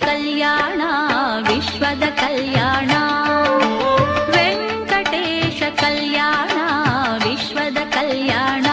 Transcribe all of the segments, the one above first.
कल्याण विश्वद कल्याण वेंकटेश कल्याण विश्वद कल्याण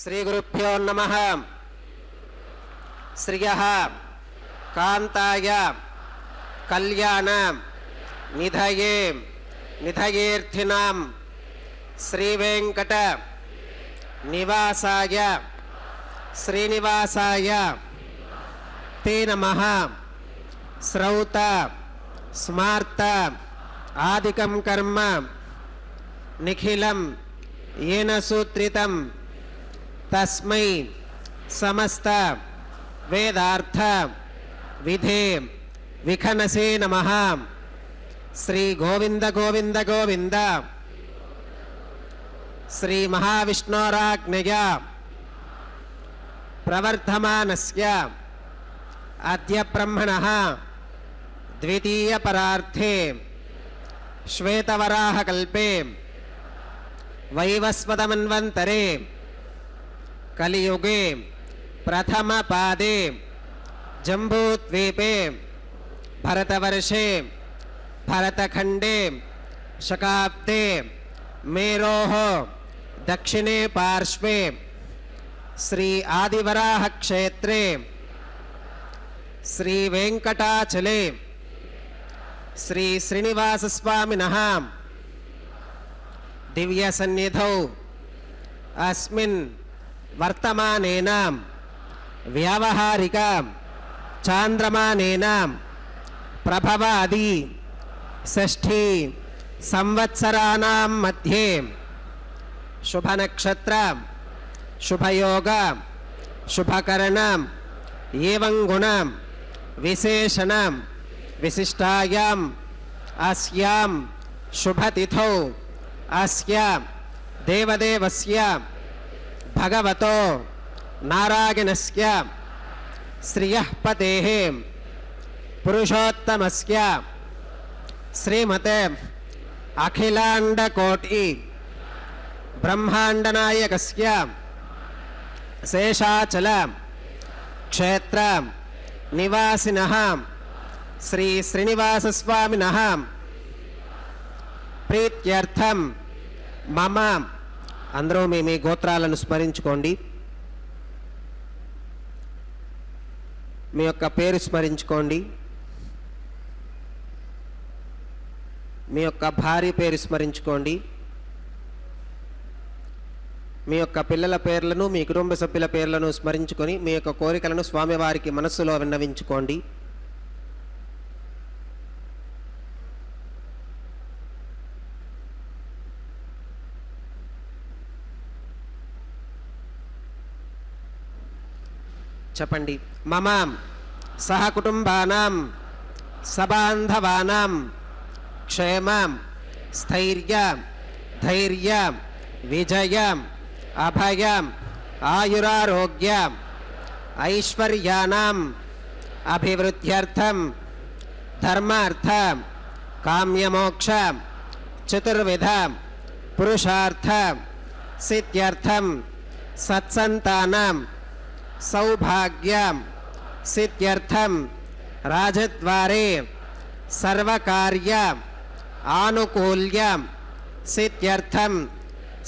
శ్రీగురుభ్యో నమః. శ్రియః కాంతాయ కళ్యాణ నిధయే నిధయేర్థినాం శ్రీవేంకట నివాసాయ శ్రీనివాసాయ తే నమః. శ్రౌత స్మార్త ఆదికం కర్మ నిఖిలం येन सूत्रितं तस्मै समस्त वेदार्थ विधे विखनसे नमः. श्री गोविंद गोविंद गोविंद श्री महाविष्णोराज्ञया प्रवर्धमानस्य अद्य ब्रह्मणः द्वितीय परार्थे श्वेतवराहकल्पे वैवस्वतमन्वन्तरे कलियुगे प्रथम पादे जम्बूद्वीपे भरतवर्षे भरतखंडे शकाब्दे मेरोः दक्षिणे पार्श्वे श्री आदिवराह क्षेत्रे श्री वेंकटाचले श्री श्रीनिवास स्वामिनः दिव्य सन्निधौ अस्मिन् वर्तमानेन व्यावहारिक चांद्रमानेन प्रभवादि षष्ठी संवत्सराणां मध्ये शुभ नक्षत्र शुभयोग शुभकरण एवं गुण विशेषण विशिष्टायां अस्यां शुभतिथौ अस्य देवदेवस्य भगवतो नारायणस्य श्रियः पतेः पुरुषोत्तमस्य श्रीमते अखिलाण्डकोटि ब्रह्माण्डनायकस्य शेषाचल क्षेत्र निवासिनः श्री श्रीनिवासस्वामिनः ప్రీత్యర్థం మమ. అందరూ మీ గోత్రాలను స్మరించుకోండి. మీ యొక్క పేరు స్మరించుకోండి. మీ యొక్క భార్య పేరు స్మరించుకోండి. మీ యొక్క పిల్లల పేర్లను మీ కుటుంబ సభ్యుల పేర్లను స్మరించుకొని మీ యొక్క కోరికలను స్వామివారికి మనస్సులో విన్నవించుకోండి. చెప్పండి. మమ సహకుటుంబానాం సబాంధవానాం క్షేమ స్థైర్య ధైర్య విజయ అభయ ఆయురారోగ్య ఐశ్వర్యానాం అభివృద్ధ్యర్థం ధర్మార్థ కామ్యమోక్ష చతుర్విధ పురుషార్థ సిద్ధ్యర్థం సత్సంతానం सौभाग्य सिद्ध्यर्थम राजद्वारे सर्वकार्य आनुकूल्य सिद्ध्यर्थम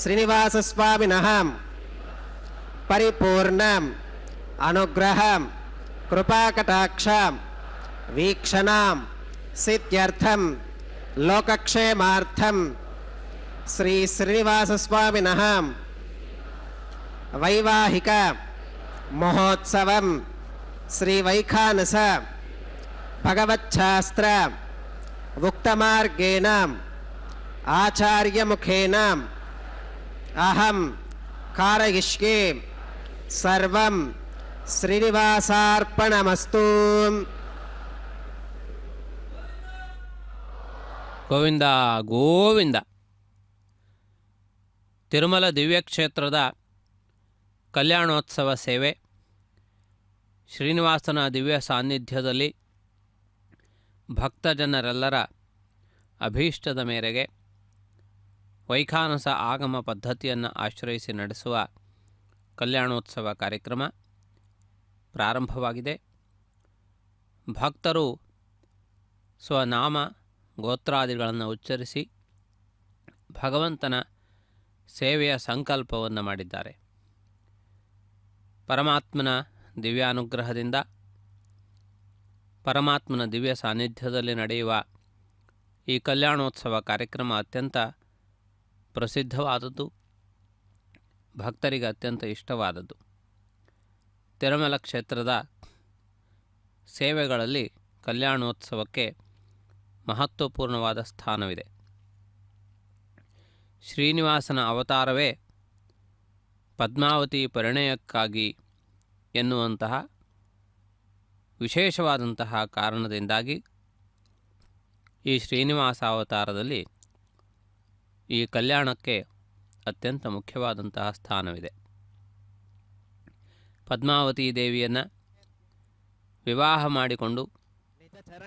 श्रीनिवास स्वामिनः परिपूर्ण अनुग्रह कृपाकटाक्ष वीक्षण सिद्ध्यर्थम लोकक्षेमार्थम श्री श्रीनिवास स्वामिनः वैवाहिक महोत्सवं श्री वैखानस भगवच्छास्त्र उक्तमार्गेण आचार्यमुखेन अहं कारयिष्ये सर्वं श्रीनिवासार्पणमस्तु. ಗೋವಿಂದ ಗೋವಿಂದ. ತಿರುಮಲ ದಿವ್ಯಕ್ಷೇತ್ರದ ಕಲ್ಯಾಣೋತ್ಸವ ಸೇವೆ ಶ್ರೀನಿವಾಸನ ದಿವ್ಯ ಸಾನ್ನಿಧ್ಯದಲ್ಲಿ ಭಕ್ತಜನರೆಲ್ಲರ ಅಭೀಷ್ಟದ ಮೇರೆಗೆ ವೈಖಾನಸ ಆಗಮ ಪದ್ಧತಿಯನ್ನು ಆಶ್ರಯಿಸಿ ನಡೆಸುವ ಕಲ್ಯಾಣೋತ್ಸವ ಕಾರ್ಯಕ್ರಮ ಪ್ರಾರಂಭವಾಗಿದೆ. ಭಕ್ತರು ಸ್ವನಾಮ ಗೋತ್ರಾದಿಗಳನ್ನು ಉಚ್ಚರಿಸಿ ಭಗವಂತನ ಸೇವೆಯ ಸಂಕಲ್ಪವನ್ನು ಮಾಡಿದ್ದಾರೆ. ಪರಮಾತ್ಮನ ದಿವ್ಯಾನುಗ್ರಹದಿಂದ ಪರಮಾತ್ಮನ ದಿವ್ಯ ಸಾನ್ನಿಧ್ಯದಲ್ಲಿ ನಡೆಯುವ ಈ ಕಲ್ಯಾಣೋತ್ಸವ ಕಾರ್ಯಕ್ರಮ ಅತ್ಯಂತ ಪ್ರಸಿದ್ಧವಾದದ್ದು, ಭಕ್ತರಿಗೆ ಅತ್ಯಂತ ಇಷ್ಟವಾದದ್ದು. ತಿರುಮಲ ಕ್ಷೇತ್ರದ ಸೇವೆಗಳಲ್ಲಿ ಕಲ್ಯಾಣೋತ್ಸವಕ್ಕೆ ಮಹತ್ವಪೂರ್ಣವಾದ ಸ್ಥಾನವಿದೆ. ಶ್ರೀನಿವಾಸನ ಅವತಾರವೇ ಪದ್ಮಾವತಿ ಪರಿಣಯಕ್ಕಾಗಿ ಎನ್ನುವಂತಹ ವಿಶೇಷವಾದಂತಹ ಕಾರಣದಿಂದಾಗಿ ಈ ಶ್ರೀನಿವಾಸ ಅವತಾರದಲ್ಲಿ ಈ ಕಲ್ಯಾಣಕ್ಕೆ ಅತ್ಯಂತ ಮುಖ್ಯವಾದಂತಹ ಸ್ಥಾನವಿದೆ. ಪದ್ಮಾವತಿ ದೇವಿಯನ್ನು ವಿವಾಹ ಮಾಡಿಕೊಂಡು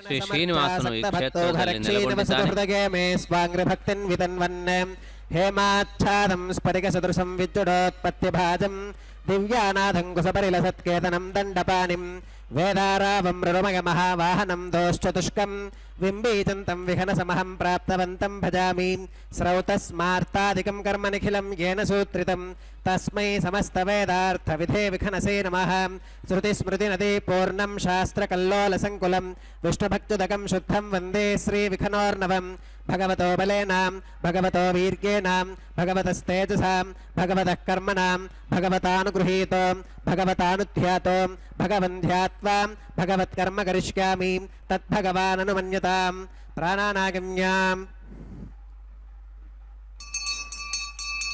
ಶ್ರೀ ಶ್ರೀನಿವಾಸನು ಈ ಕ್ಷೇತ್ರದಲ್ಲಿ ನೆಲೆಗೊಂಡಿದ್ದಾನೆ. ಹೇಮಾಚ್ಛಾದಂ ಸ್ಫಟಿಕ ಸದೃಶಂ ವಿದ್ಯುಡೋತ್ಪತ್ತಿಭಾಜಂ ದಿವ್ಯಾನಾಥಂ ಕುಸಪರಿಲಸತ್ಕೇತನಂ ದಂಡಪಾಣಿಂ ವೇದಾರಾವಂ ಋಮಗ ಮಹಾವಾಹನಂ ದೋಶ್ಚತುಷ್ಕಂ ವಿಂಬೀಚಂತಂ ವಿಹನಸಮಹಂ ಪ್ರಾಪ್ತವಂತಂ ಭಜಾಮಿ. ಸ್ರೌತಸ್ಮಾರ್ತಾದಿಕಂ ಕರ್ಮ ನಿಖಿಲಂ ಯೇನ ಸೂತ್ರಿತಂ ತಸ್ಮೈ ಸಮಸ್ತವೇದಾರ್ಥವಿಧೇ ವಿಖನಸೇ ನಮಃ. ಶ್ರುತಿಸ್ಮೃತಿನದಿ ಪೂರ್ಣಂ ಶಾಸ್ತ್ರಕಲ್ಲೋಲಸಂಕುಲಂ ವಿಷ್ಣುಭಕ್ತುದಕಂ ಶುದ್ಧಂ ವಂದೇ ಶ್ರೀವಿಖನೋರ್ನವಂ. ಭಗವತೋ ಬಲೇನಾಂ ಭಗವತೋ ವೀರ್ಯೇನಾಂ ಭಗವತಸ್ತೇಜಸಾಂ ಭಗವತಃ ಕರ್ಮಣಾಂ ಭಗವತಾನುಗೃಹೀತೋ ಭಗವತಾನುಧ್ಯಾತೋ ಭಗವಂಧ್ಯಾತ್ವಾ ಭಗವತ್ಕರ್ಮ ಕರಿಷ್ಯಾಮಿ ತದ್ಭಗವಾನನುಮನ್ಯತಾಂ. ಪ್ರಾಣಾನಾಗಮ್ಯಾಂ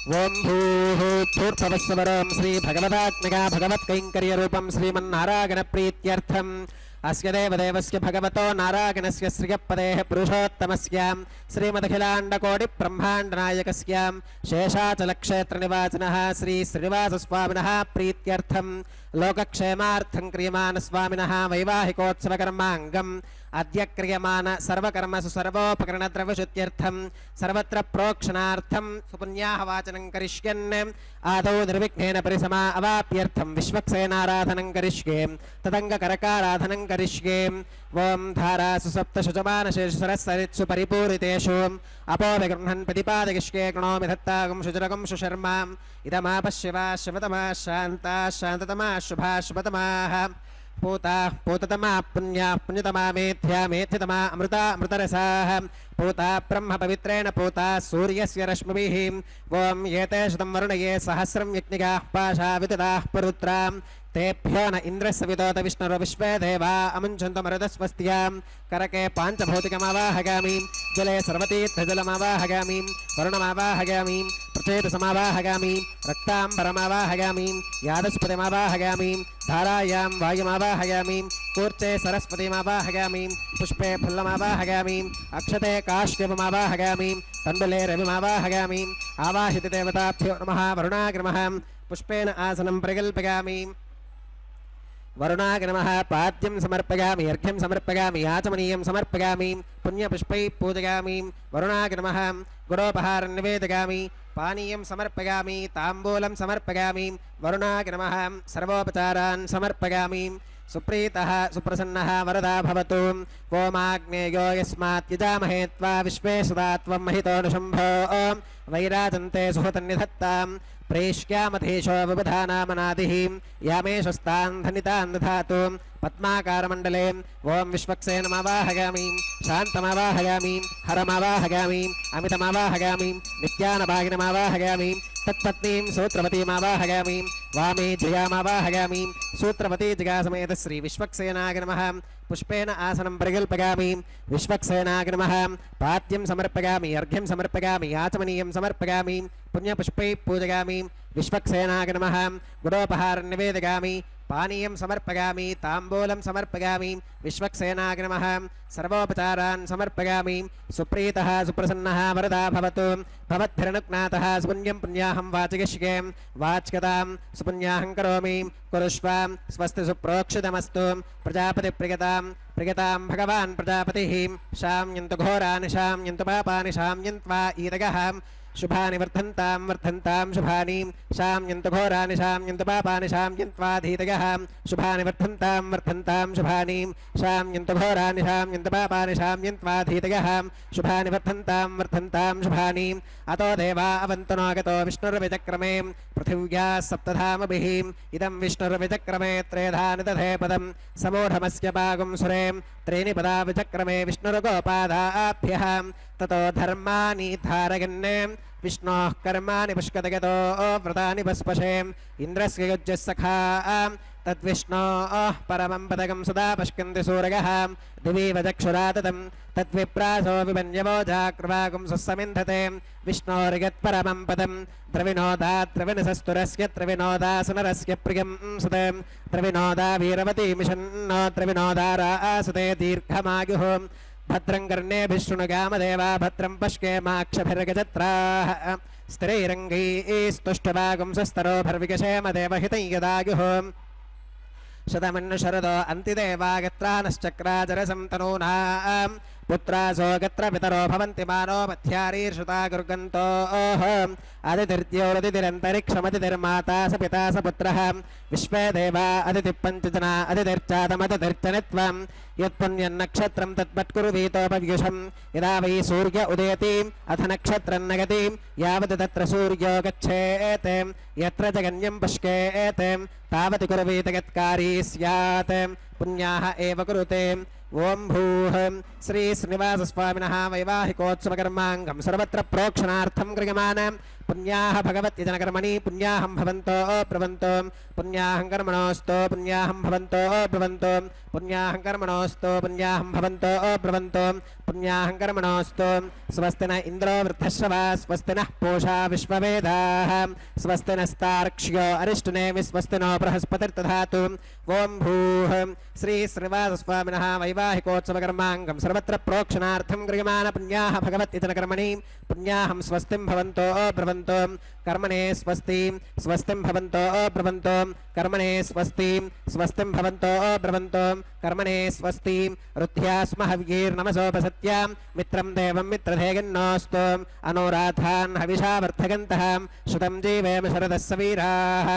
ಓಂ ಭೂರ್ಭುವಸ್ವರಂ ಶ್ರೀ ಭಗವದಾತ್ಮಕಾ ಭಗವತ್ಕೈಂಕರ್ಯರೂಪಂ ಶ್ರೀಮನ್ನಾರಾಯಣ ಪ್ರೀತ್ಯರ್ಥಂ ಅಸ್ಯ ದೇವದೇವಸ್ಯ ಭಗವತೋ ನಾರಾಯಣಸ್ಯ ಶ್ರಿಯಪದೇಃ ಪುರುಷೋತ್ತಮಸ್ಯ ಶ್ರೀಮದಖಿಲಾಂಡಕೋಟಿ ಬ್ರಹ್ಮಾಂಡನಾಯಕಸ್ಯ ಶೇಷಾಚಲಕ್ಷೇತ್ರನಿವಾಸಿನಃ ಶ್ರೀ ಶ್ರೀನಿವಾಸಸ್ವಾಮಿನಃ ಪ್ರೀತ್ಯರ್ಥಂ ಲೋಕಕ್ಷೇಮಾರ್ಥಂ ಕ್ರಿಯಮಾನಸ್ವಾಮಿನಃ ವೈವಾಹಿಕೋತ್ಸವಕರ್ಮಾಂಗಂ ಅದ್ಯ ಕ್ರಿಯಮಾನ ಸರ್ವಕರ್ಮಸು ಸರ್ವೋಪಕರಣದ್ರವ್ಯಶುದ್ಧ್ಯರ್ಥಂ ಸರ್ವತ್ರ ಪ್ರೋಕ್ಷಣಾರ್ಥಂ ಸುಪುಣ್ಯಾಹ ವಾಚನಂ ಕರಿಷ್ಯನ್. ಆದೌ ನಿರ್ವಿಘ್ನೇನ ಪರಿಸಮಾ ಅವಾಪ್ಯರ್ಥಂ ವಿಶ್ವಕ್ಸೇನಾರಾಧನಂ ಕರಿಷ್ಯೆ ತದಂಗಕರಕಾರಾಧನಂ ಕರಿಷ್ಯೆ. ಓಂ ಧಾರಾಸು ಸಪ್ತಶುಚಮಾನಶೇಷು ಸರಸ್ಸರಿತ್ಸು ಪರಿಪೂರಿತೇಷು ಅಪೋ ವಿಗೃಹನ್ ಪ್ರತಿಪಾದಯಿಷ್ಯೆ ಗೃಣೋಮಿ ದತ್ತಾಗಂ ಶುಚರಗಂ ಶುಶರ್ಮಾಂ. ಇದಮಾಪಶ್ಯವಾ ಶಿವತಮಾ ಶಾಂತಾ ಶಾಂತತಮಾ ಶುಭಾ ಶುಭತಮಾಃ. पूता पूततमा पुण्या पुण्यतमा मेध्या मेध्यतमा अमृता अमृतरसाः. पूता ब्रह्म पवित्रेण पूता सूर्यस्य रश्मिभिः. ओम एते शतं वरुणये सहस्रं यज्ञिकाः पाशा विददाः पुरुत्रां. तेभ्यो न इन्द्रस्य विदोत विष्णुर् विश्वे देवा अमुञ्चन्तु मरुतस्वस्त्यां. करके पाञ्चभौतिकमावाहयामि. जले सर्वतीर्थजलमावाहयामि. वरुणमावाहयामि. प्रचेतसमावाहयामि. रक्ताम्बरमावाहयामि. यादस्पतिमावाहयामि. धारायां वायुमावाहयामि. कूर्चे सरस्वतीमावाहयामि. पुष्पे फुल्लमावाहयामि. अक्षते काश्यपमावाहयामि. तण्डुले रविमावाहयामि. आवाहित देवताभ्यो नमः. वरुणाग्रमः पुष्पेण आसनं परिकल्पयामि. वरुणाग्रमः पाद्यं समर्पयामि. अर्घ्यं समर्पयामि. आचमनीयं समर्पयामि. पुण्यपुष्पैः पूजयामि. वरुणाग्रमः गुडोपहारं निवेदयामि. पानीयं समर्पयामि. ताम्बूलं समर्पयामि. वरुणाग्रमः सर्वोपचारान् समर्पयामि. सुप्रीतः सुप्रसन्नः वरदा भवतु. ओमाग्नेयो यस्मात् यजामहे त्वा विश्वे सदा त्वं महितोऽनुशम्भो. वैराजन्ते सुहृतन्निधत्तां. प्रेष्यामधीशो विबुधानामनादिः. यामेशस्तान् धनितान् दधातु. पद्माकारमण्डले ओम विश्वक्सेनमावाहयामि. शान्तमावाहयामि. हरमावाहयामि. अमितमावाहयामि. नित्यानभागिनमावाहयामि. तत्पत्नीं सूत्रवतीमावाहयामि. वामे जयामावाहयामि. सूत्रवती जयासमेत श्री विश्वक्सेनाय नमः. पुष्पेण आसनं परिकल्पयामि. विश्वक्सेनाय नमः. पाद्यं समर्पयामि. अर्घ्यं समर्पयामि. आचमनीयं समर्पयामि. पुण्यपुष्पैः पूजयामि. विश्वक्सेनाय नमः. गुडोपहारं निवेदयामि. पानीयं समर्पयामि. ताम्बूलं समर्पयामि. विश्वक्सेनाय नमः. सर्वोपचारान् समर्पयामि. सुप्रीतः सुप्रसन्नः वरदा भवतु. भवद्भिरनुज्ञातः सुपुण्यं पुण्याहं वाचयिष्ये. वाच्यतां सुपुण्याहं करोमि. कुरुष्व स्वस्ति सुप्रोक्षितमस्तु. प्रजापतिप्रियतां प्रियतां भगवान् प्रजापतिः. शाम्यन्तु घोरानि शाम्यन्तु पापानि शाम्यन्त्वा ईदगः. శుభాని వర్ధంతాం శుభాని శామ్యంతు ఘోరాని శామ్యంతు పాపాని శామ్యంత్వాధీతయః శుభాని వర్ధంతాం శుభాని శామ్యంతు ఘోరాని శామ్యంతు పాపాని శామ్యంత్వాధీతయః శుభాని వర్ధంతాం శుభాని అతో దేవా అవంతునాగతో విష్ణుర్విచక్రమే పృథివ్యా సప్తధామభిః ఇదం విష్ణుర్విచక్రమే త్రేధాని దధే పదం సమూఢమస్య పాగుం సురే త్రీణి పదా విచక్రమే విష్ణుర్గోపాదాభ్యః తతో ధర్మాని ధారయన్ విష్ణోః కర్మాణి పుష్కతగతో వ్రతాని పస్పశే ఇంద్రస్య యుజ్యః సఖా తద్విష్ణోః పరమం పదకం సదా పశ్యంతి సూరయః దివీవ చక్షురాతతం తద్విప్రాసో విమన్యవో జాగ్రవాగుం సుసమింధతే విష్ణోరిగత్పరమం పదం ద్రవిణోదాద్రవిణసస్తురస్య ద్రవిణోదాసునరస్య ప్రియం సుతే ద్రవిణోదా వీరవతీ మిషన్నో ద్రవిణోదారాసుతే దీర్ఘమాయుః భద్రం కర్ణేభిः శృణుగామదేవా భద్రం పశ్యేమాక్షభిర్గజత్రాः స్థిరైరంగైస్తుష్టవాగుంసస్తరోభిర్విగశేమ దేవహితం యదాయుః శతమన్ను శరదో అంతిదేవాగత్రానశ్చక్రాజరసం తనూనాం పుత్రాసో గత్ర పితరో భవంతి మానో మధ్యారీర్షుతా గుర్గంతోః అదితిర్ద్యోరతిరంతరిక్షమతిర్మాతా స పితా స పుత్రః విశ్వే దేవా అదితి పంచజనా అదితిర్చాతమతిర్చనిత్వం యత్పుణ్యన్నక్షత్రం తద్వత్కుర్వీతోపవ్యుషం యదా వై సూర్య ఉదయతి అథ నక్షత్రం నగతి యావత్ తత్ర సూర్యో గచ్ఛేత్ యత్ర జగన్యం పశ్యేత్ తావతి కుర్వీత యత్కారీ స్యాత్ పుణ్యాః ఏవ కురుతే ఓం భూః శ్రీ శ్రీనివాసస్వామినః వైవాహికోత్సవకర్మాంగం సర్వత్ర ప్రోక్షణార్థం క్రియమాణ పుణ్యాః భగవత్యజనకర్మణి పుణ్యాహం భవంతో బ్రువంతో పుణ్యాహం కర్మణోస్తో పుణ్యాహం భవంతో బ్రువంతో పుణ్యాహం కర్మణోస్తో పుణ్యాహం భవంతో బ్రువంతో పుణ్యాహం కర్మణోస్తో స్వస్తి న ఇంద్రో వృద్ధశ్రవా స్వస్తి నః పూషా విశ్వవేదాః స్వస్తి నస్తార్క్ష్యో అరిష్టునేమి స్వస్తి నో బృహస్పతిర్దధాతు ఓం భూః శ్రీ శ్రీనివాసస్వామినః వైవాహికోత్సవకర్మాంగం సర్వత్ర ప్రోక్షణార్థం క్రియమాణ పుణ్యాః భగవత్యజనకర్మణి పుణ్యాహం స్వస్తిం భవంతో బ్రువంతో కర్మణే స్వస్తి స్వస్తిం భవంతో బ్రువంతో కర్మణే స్వస్తి స్వస్తిం భవంతో బ్రువంతో కర్మణే స్వస్తి రుధ్యాస్మ హవ్యైర్నమసోపసత్యాం మిత్రం దేవం మిత్రధేయన్నోస్తు అనురాధాన్ హవిషా వర్ధగంతః శుతం జీవేమ శరదः సవీరాः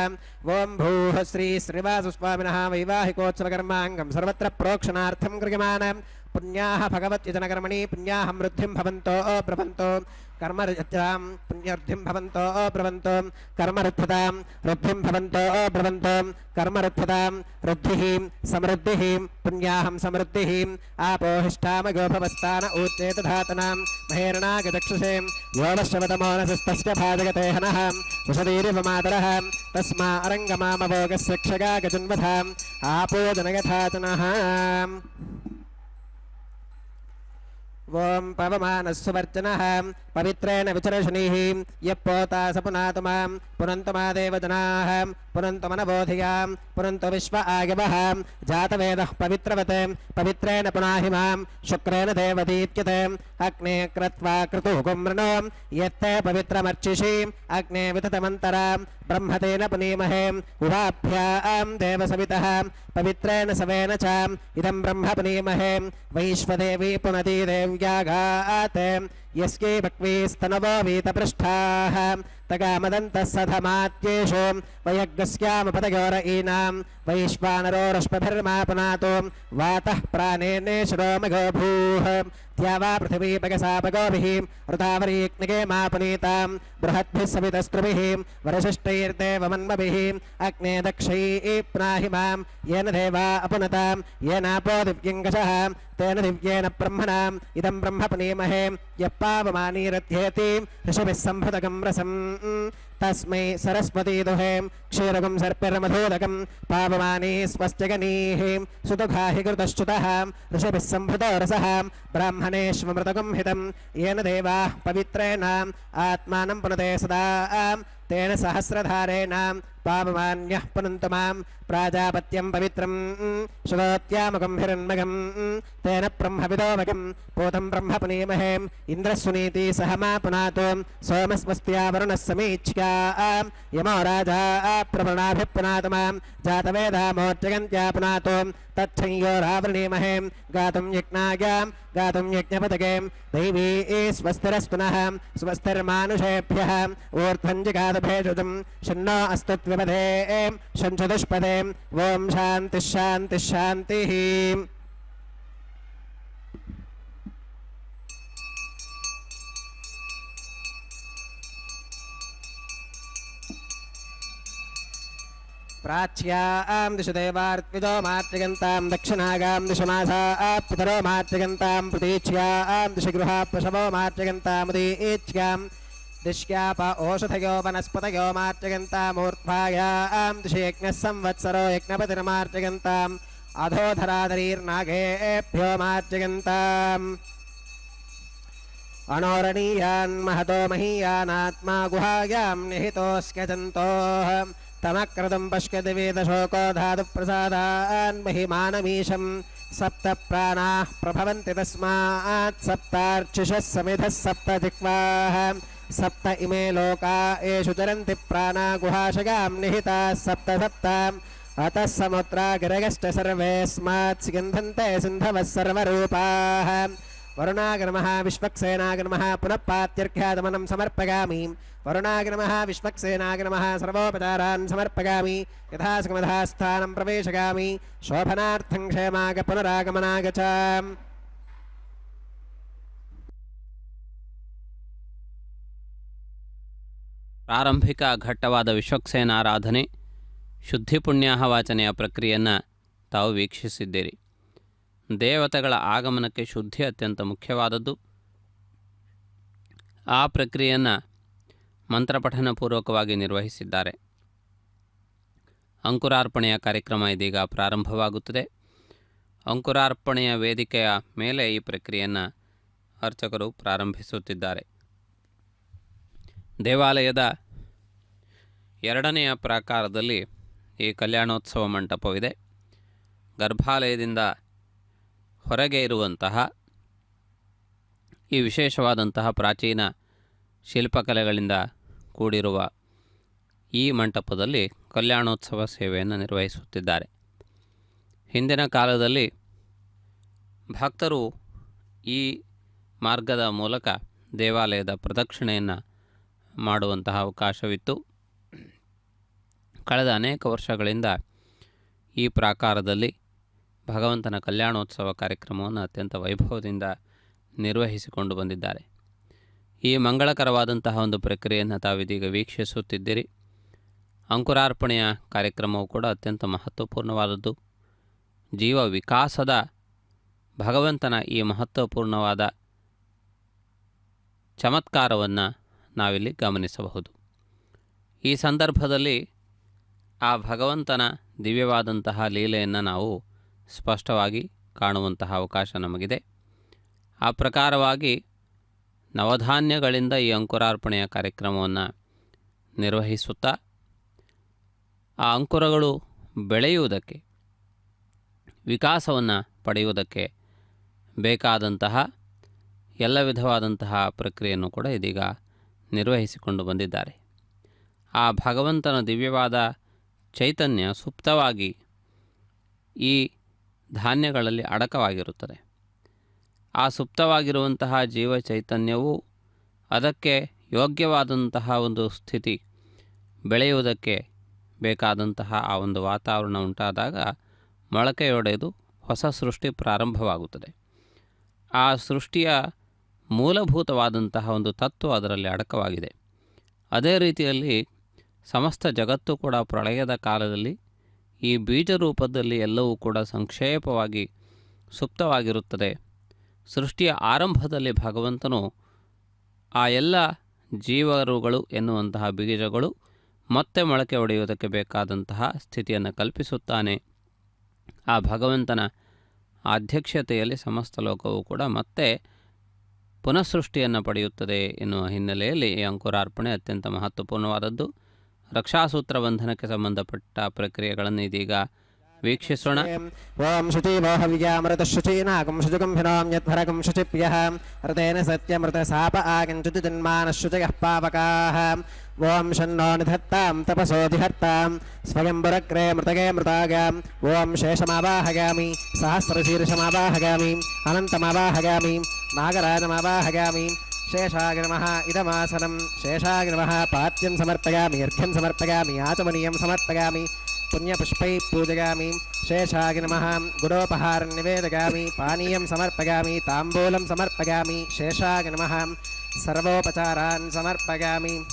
ఓం భూః శ్రీ శ్రీనివాసస్వామినః వైవాహికోత్సవకర్మాంగం సర్వత్ర ప్రోక్షణార్థం క్రియమాణ పుణ్యాః భగవత్యజనకర్మణి పుణ్యాహం వృద్ధిం భవంతో బ్రువంతో కర్మరుద్ధాం పుణ్యవృద్ధిం భవంతో బ్రువంతో కర్మరుద్ధాం వృద్ధిం భవంతో బ్రువంతో కర్మరుద్ధాం వృద్ధిః సమృద్ధిః పుణ్యాహం సమృద్ధిః ఆపోహిష్టామగోభవస్థాన ఊచ్చేత ధాతనాం మహేర్ణాగచక్షుషే యోవశ్రవతమోనసస్తస్య భాజగతే హనః ఉషదీరివ మాతరః తస్మా అరంగమామవోగస్య క్షగా గజన్వధాం ఆపోజనయథాచనః ఓం పవమానస్సువర్చనః పవిత్రేణ విచర్షణీః యప్పోతా స పునాతు మాం పునంతు మా దేవజనాః పునంతు మనబోధియాం పునంతు విశ్వ ఆగవః జాతవేదః పవిత్రవత్ పవిత్రేణ పునాహి మాం శుక్రేణ దేవదీత్యతే అగ్నే క్రత్వా క్రతుః కుమ్రణో యత్తే పవిత్రమర్చిషి అగ్నే వితతమంతరాం బ్రహ్మతేన పునీమహే ఉవాభ్యాం దేవసవితః పవిత్రేణ సవేన చ ఇదం బ్రహ్మ పునీమహే వైశ్వదేవీ పునతి దేవ్యాగాత్ యస్యై భక్వీస్తనవో వీతపృష్ఠాః తగామదంతః సధమాత్యేషు వయగ్గస్యామపదయోరయీనాం వైశ్వానరోరశ్వభిర్మా పునాతో వాతః ప్రాణేనేశ్వరోమఘో భూః త్యావా పృథివీపగసాపగోభిः ఋతావరీగ్నిగే మా పునీతాం బృహద్భిः సవితస్త్రుభిः వరశిష్టైర్దేవమన్మభిः అగ్నే దక్షైः ప్నాहि మాం येन देवा अपुनतां येनापो दिव्यङ्गशः तेन दिव्येन ब्रह्मणाम् इदं ब्रह्म पुनीमहे यः पावमानीरध्येति ऋषिभिः सम्भृतकं रसम् तस्मै सरस्वती दुहे क्षीरगं सर्पिर्मधोदकं पावमानी स्वस्त्यगनीः सुदुघाहि कृतश्च्युतः ऋषिभिः सम्भृतो रसः ब्राह्मणेष्वमृतकं हितं येन देवाः पवित्रेण आत्मानं पुनते सदा तेन सहस्रधारेण पावमान्यः पुनन्तु मां प्राजापत्यं पवित्रं श्रोत्यामकं हिरण्मकं तेन ब्रह्मविदोमकं पूतं ब्रह्म पुनीमहे इन्द्रस्सुनीति सह मा पुनातो सोमस्वस्त्या वरुणः समीक्ष्या यमो राजा प्रवृणाभिः पुनातु मां जातवेदा मोर्जगन्त्या पुनातो तच्छंयोरावृणीमहे गातुं यज्ञायां गातुं यज्ञपदके दैवी स्वस्तिरस्तुनः स्वस्तिर्मानुषेभ्यः ऊर्ध्वं जिगातभेषजं शन्नो अस्तु त्विपदे शञ्चतुष्पदे ॐ शान्तिः शान्तिः शान्तिः। प्राच्यां दिशु देवार्त्विजो मातृगन्तां दक्षिणागां दिशमासाः पितरो मातृगन्तां प्रतीच्यां दिशि गृहाः पशवो मातृगन्तामुदीच्यां दिश्याप ओषधयो वनस्पतयो मातृगन्तामूर्ध्वायां दिशि यज्ञः संवत्सरो यज्ञपतिर्मातृगन्ताम् अधोधरादरीर्नागेभ्यो मातृगन्ताम् अणोरणीयान् महतो महीयानात्मा गुहायां निहितोऽस्क्य जन्तोः तमक्रदं पश्यति वेदशोको धातुप्रसादान् महिमानमीशं सप्त प्राणाः प्रभवन्ति तस्मात् सप्तार्चिषः समिधः सप्त जिह्वाः सप्त इमे लोका येषु चरन्ति प्राणा गुहाशगां निहिताः सप्त सप्त अतः समुद्रा गिरगश्च सर्वेऽस्मात् सिगन्धन्ते सिन्धवः सर्वरूपाः। वरुणागनमः विश्वक्सेनागनमः पुनः पात्यर्घ्यादमनं समर्पयामि। वरुणागनमः विश्वक्सेनागनमः सर्वोपचारान् समर्पयामि। यथा सुखमथा स्थानं प्रवेशयामि। शोभनार्थं क्षेमाग पुनरागमनाग च। ಪ್ರಾರಂಭಿಕ ಘಟ್ಟವಾದ ವಿಶ್ವಕ್ಸೇನಾರಾಧನೆ ಶುದ್ಧಿ ಪುಣ್ಯಾಹವಾಚನೆಯ ಪ್ರಕ್ರಿಯೆಯನ್ನು ತಾವು ವೀಕ್ಷಿಸಿದ್ದೀರಿ. ದೇವತೆಗಳ ಆಗಮನಕ್ಕೆ ಶುದ್ಧಿ ಅತ್ಯಂತ ಮುಖ್ಯವಾದದ್ದು. ಆ ಪ್ರಕ್ರಿಯೆಯನ್ನು ಮಂತ್ರಪಠನಪೂರ್ವಕವಾಗಿ ನಿರ್ವಹಿಸಿದ್ದಾರೆ. ಅಂಕುರಾರ್ಪಣೆಯ ಕಾರ್ಯಕ್ರಮ ಇದೀಗ ಪ್ರಾರಂಭವಾಗುತ್ತದೆ. ಅಂಕುರಾರ್ಪಣೆಯ ವೇದಿಕೆಯ ಮೇಲೆ ಈ ಪ್ರಕ್ರಿಯೆಯನ್ನು ಅರ್ಚಕರು ಪ್ರಾರಂಭಿಸುತ್ತಿದ್ದಾರೆ. ದೇವಾಲಯದ ಎರಡನೆಯ ಪ್ರಾಕಾರದಲ್ಲಿ ಈ ಕಲ್ಯಾಣೋತ್ಸವ ಮಂಟಪವಿದೆ. ಗರ್ಭಾಲಯದಿಂದ ಹೊರಗೆ ಇರುವಂತಹ ಈ ವಿಶೇಷವಾದಂತಹ ಪ್ರಾಚೀನ ಶಿಲ್ಪಕಲೆಗಳಿಂದ ಕೂಡಿರುವ ಈ ಮಂಟಪದಲ್ಲಿ ಕಲ್ಯಾಣೋತ್ಸವ ಸೇವೆಯನ್ನು ನಿರ್ವಹಿಸುತ್ತಿದ್ದಾರೆ. ಹಿಂದಿನ ಕಾಲದಲ್ಲಿ ಭಕ್ತರು ಈ ಮಾರ್ಗದ ಮೂಲಕ ದೇವಾಲಯದ ಪ್ರದಕ್ಷಿಣೆಯನ್ನು ಮಾಡುವಂತಹ ಅವಕಾಶವಿತ್ತು. ಕಳೆದ ಅನೇಕ ವರ್ಷಗಳಿಂದ ಈ ಪ್ರಾಕಾರದಲ್ಲಿ ಭಗವಂತನ ಕಲ್ಯಾಣೋತ್ಸವ ಕಾರ್ಯಕ್ರಮವನ್ನು ಅತ್ಯಂತ ವೈಭವದಿಂದ ನಿರ್ವಹಿಸಿಕೊಂಡು ಬಂದಿದ್ದಾರೆ. ಈ ಮಂಗಳಕರವಾದಂತಹ ಒಂದು ಪ್ರಕ್ರಿಯೆಯನ್ನು ತಾವಿದೀಗ ವೀಕ್ಷಿಸುತ್ತಿದ್ದೀರಿ. ಅಂಕುರಾರ್ಪಣೆಯ ಕಾರ್ಯಕ್ರಮವು ಕೂಡ ಅತ್ಯಂತ ಮಹತ್ವಪೂರ್ಣವಾದದ್ದು. ಜೀವ ವಿಕಾಸದ ಭಗವಂತನ ಈ ಮಹತ್ವಪೂರ್ಣವಾದ ಚಮತ್ಕಾರವನ್ನು ನಾವಿಲ್ಲಿ ಗಮನಿಸಬಹುದು. ಈ ಸಂದರ್ಭದಲ್ಲಿ ಆ ಭಗವಂತನ ದಿವ್ಯವಾದಂತಹ ಲೀಲೆಯನ್ನು ನಾವು ಸ್ಪಷ್ಟವಾಗಿ ಕಾಣುವಂತಹ ಅವಕಾಶ ನಮಗಿದೆ. ಆ ಪ್ರಕಾರವಾಗಿ ನವಧಾನ್ಯಗಳಿಂದ ಈ ಅಂಕುರಾರ್ಪಣೆಯ ಕಾರ್ಯಕ್ರಮವನ್ನು ನಿರ್ವಹಿಸುತ್ತಾ ಆ ಅಂಕುರಗಳು ಬೆಳೆಯುವುದಕ್ಕೆ, ವಿಕಾಸವನ್ನು ಪಡೆಯುವುದಕ್ಕೆ ಬೇಕಾದಂತಹ ಎಲ್ಲ ವಿಧವಾದಂತಹ ಪ್ರಕ್ರಿಯೆಯನ್ನು ಕೂಡ ಇದೀಗ ನಿರ್ವಹಿಸಿಕೊಂಡು ಬಂದಿದ್ದಾರೆ. ಆ ಭಗವಂತನ ದಿವ್ಯವಾದ ಚೈತನ್ಯ ಸುಪ್ತವಾಗಿ ಈ ಧಾನ್ಯಗಳಲ್ಲಿ ಅಡಕವಾಗಿರುತ್ತದೆ. ಆ ಸುಪ್ತವಾಗಿರುವಂತಹ ಜೀವ ಚೈತನ್ಯವು ಅದಕ್ಕೆ ಯೋಗ್ಯವಾದಂತಹ ಒಂದು ಸ್ಥಿತಿ ಬೆಳೆಯುವುದಕ್ಕೆ ಬೇಕಾದಂತಹ ಆ ಒಂದು ವಾತಾವರಣ ಉಂಟಾದಾಗ ಮೊಳಕೆಯೊಡೆದು ಹೊಸ ಸೃಷ್ಟಿ ಪ್ರಾರಂಭವಾಗುತ್ತದೆ. ಆ ಸೃಷ್ಟಿಯ ಮೂಲಭೂತವಾದಂತಹ ಒಂದು ತತ್ವ ಅದರಲ್ಲಿ ಅಡಕವಾಗಿದೆ. ಅದೇ ರೀತಿಯಲ್ಲಿ ಸಮಸ್ತ ಜಗತ್ತು ಕೂಡ ಪ್ರಳಯದ ಕಾಲದಲ್ಲಿ ಈ ಬೀಜ ರೂಪದಲ್ಲಿ ಎಲ್ಲವೂ ಕೂಡ ಸಂಕ್ಷೇಪವಾಗಿ ಸುಪ್ತವಾಗಿರುತ್ತದೆ. ಸೃಷ್ಟಿಯ ಆರಂಭದಲ್ಲಿ ಭಗವಂತನು ಆ ಎಲ್ಲ ಜೀವರುಗಳು ಎನ್ನುವಂತಹ ಬೀಜಗಳು ಮತ್ತೆ ಮೊಳಕೆ ಒಡೆಯುವುದಕ್ಕೆ ಬೇಕಾದಂತಹ ಸ್ಥಿತಿಯನ್ನು ಕಲ್ಪಿಸುತ್ತಾನೆ. ಆ ಭಗವಂತನ ಅಧ್ಯಕ್ಷತೆಯಲ್ಲಿ ಸಮಸ್ತ ಲೋಕವು ಕೂಡ ಮತ್ತೆ ಪುನಃಸೃಷ್ಟಿಯನ್ನು ಪಡೆಯುತ್ತದೆ ಎನ್ನುವ ಹಿನ್ನೆಲೆಯಲ್ಲಿ ಈ ಅಂಕುರಾರ್ಪಣೆ ಅತ್ಯಂತ ಮಹತ್ವಪೂರ್ಣವಾದದ್ದು. ರಕ್ಷಾಸೂತ್ರ ಬಂಧನಕ್ಕೆ ಸಂಬಂಧಪಟ್ಟ ಪ್ರಕ್ರಿಯೆಗಳನ್ನು ಇದೀಗ ವೀಕ್ಷಿಸೋಣ. ಓಂ ಶುಚಿವೋ ಹವ್ಯಾಮೃತ ಶುಚೀನಾಗಂ ಶುಚಿಗಂ ಹಿನೋಂ ಯದ್ಭರಗಂ ಶುಚಿಪ್ಯಃ ಋತೇನ ಸತ್ಯಮೃತ ಸಾಪ ಆಗಂಚುತಿ ಜನ್ಮಾನಃ ಶುಚಯಃ ಪಾವಕಾಃ. ಓಂ ಶನ್ನೋ ನಿಧತ್ತಾಂ ತಪಸೋಧಿಹರ್ತಾಂ ಸ್ವಯಂವರಗ್ರೇ ಮೃತಗೆ ಮೃತಾಗ. ಓಂ ಶೇಷಮಾವಾಹಯಾಮಿ ಸಹಸ್ರಶೀರ್ಷಮಾವಾಹಯಾಮಿ ಅನಂತಮಾವಾಹಯಾಮಿ ನಾಗರಾಜಮಾವಾಹಯಾಮಿ. ಶೇಷಾಯ ನಮಃ ಇದಮಾಸನಂ ಶೇಷಾಯ ನಮಃ ಪಾತ್ಯಂ ಸಮರ್ಪಯಾಮಿ ಅರ್ಘ್ಯಂ ಸಮರ್ಪಯಾಮಿ ಆಚಮನೀಯಂ ಸಮರ್ಪಯಾಮಿ पुण्यपुष्पै पूजयामि. शेषाय नमः गुडोपहारं निवेदयामि पानीयं समर्पयामि ताम्बूलं समर्पयामि. शेषाय नमः सर्वोपचारान् समर्पयामि.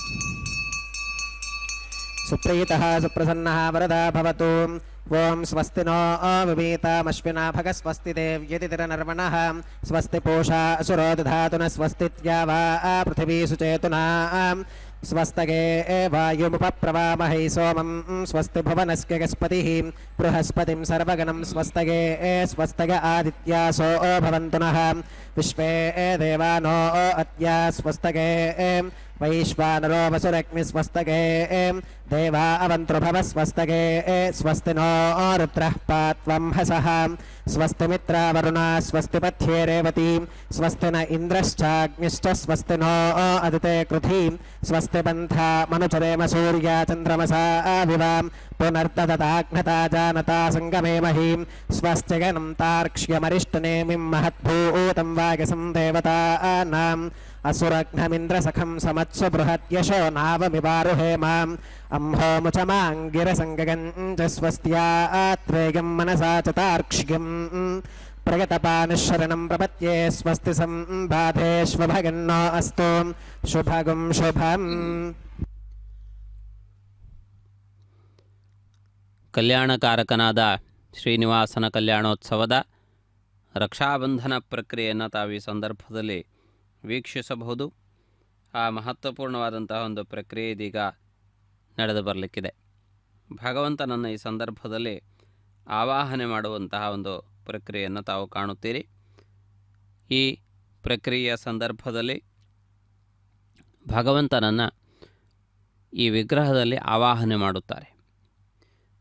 सुप्रीतः सुप्रसन्नः वरदा भवतु. ओं स्वस्ति नो विवीतामश्विना भग स्वस्ति देव्यतिरनर्वणः स्वस्ति पूषा असुरो दधातु न स्वस्ति द्यावा पृथिवी सुचेतुना स्वस्तगे वायुमुपप्रवामहै सोमं स्वस्ति भुवनस्य गस्पतिः बृहस्पतिं सर्वगणं स्वस्तगे स्वस्तग आदित्यासो भवन्तु नः विश्वे देवानो अद्य स्वस्तगे वैश्वानरो वसुरग्निस्वस्तगे देवा अवन्तृभव स्वस्तगे स्वस्ति नो रुद्रः पात्वं हसः स्वस्ति मित्रावरुणा स्वस्ति पथ्ये रेवती स्वस्ति न इन्द्रश्चाग्निश्च स्वस्ति नो अदिते कृधी स्वस्ति पन्था मनुचरेम सूर्या चन्द्रमसा विवां पुनर्ददताघ्नता जानता सङ्गमे महीं स्वस्ति गणं तार्क्ष्यमरिष्टनेमिं महद्भूतं वागसं देवतानाम् असुरघ्नमिन्द्रसखं समत्सु बृहद्यशो नावमिवारुहे माम् अम्होमुचमाङ्गिरसङ्गगञ्च स्वस्त्यात्रेयं मनसा च तार्क्ष्यं प्रगतपानिशरणं प्रपद्ये स्वस्ति सम्बाधेष्वभगन्नो अस्तु शुभगुं शुभम्. ಕಲ್ಯಾಣಕಾರಕನಾದ ಶ್ರೀನಿವಾಸನ ಕಲ್ಯಾಣೋತ್ಸವದ ರಕ್ಷಾಬಂಧನ ಪ್ರಕ್ರಿಯೆಯನ್ನು ತಾವು ಈ ಸಂದರ್ಭದಲ್ಲಿ ವೀಕ್ಷಿಸಬಹುದು. ಆ ಮಹತ್ವಪೂರ್ಣವಾದಂತಹ ಒಂದು ಪ್ರಕ್ರಿಯೆ ಇದೀಗ ನಡೆದು ಬರಲಿಕ್ಕಿದೆ. ಭಗವಂತನನ್ನು ಈ ಸಂದರ್ಭದಲ್ಲಿ ಆವಾಹನೆ ಮಾಡುವಂತಹ ಒಂದು ಪ್ರಕ್ರಿಯೆಯನ್ನು ತಾವು ಕಾಣುತ್ತೀರಿ. ಈ ಪ್ರಕ್ರಿಯೆಯ ಸಂದರ್ಭದಲ್ಲಿ ಭಗವಂತನನ್ನು ಈ ವಿಗ್ರಹದಲ್ಲಿ ಆವಾಹನೆ ಮಾಡುತ್ತಾರೆ.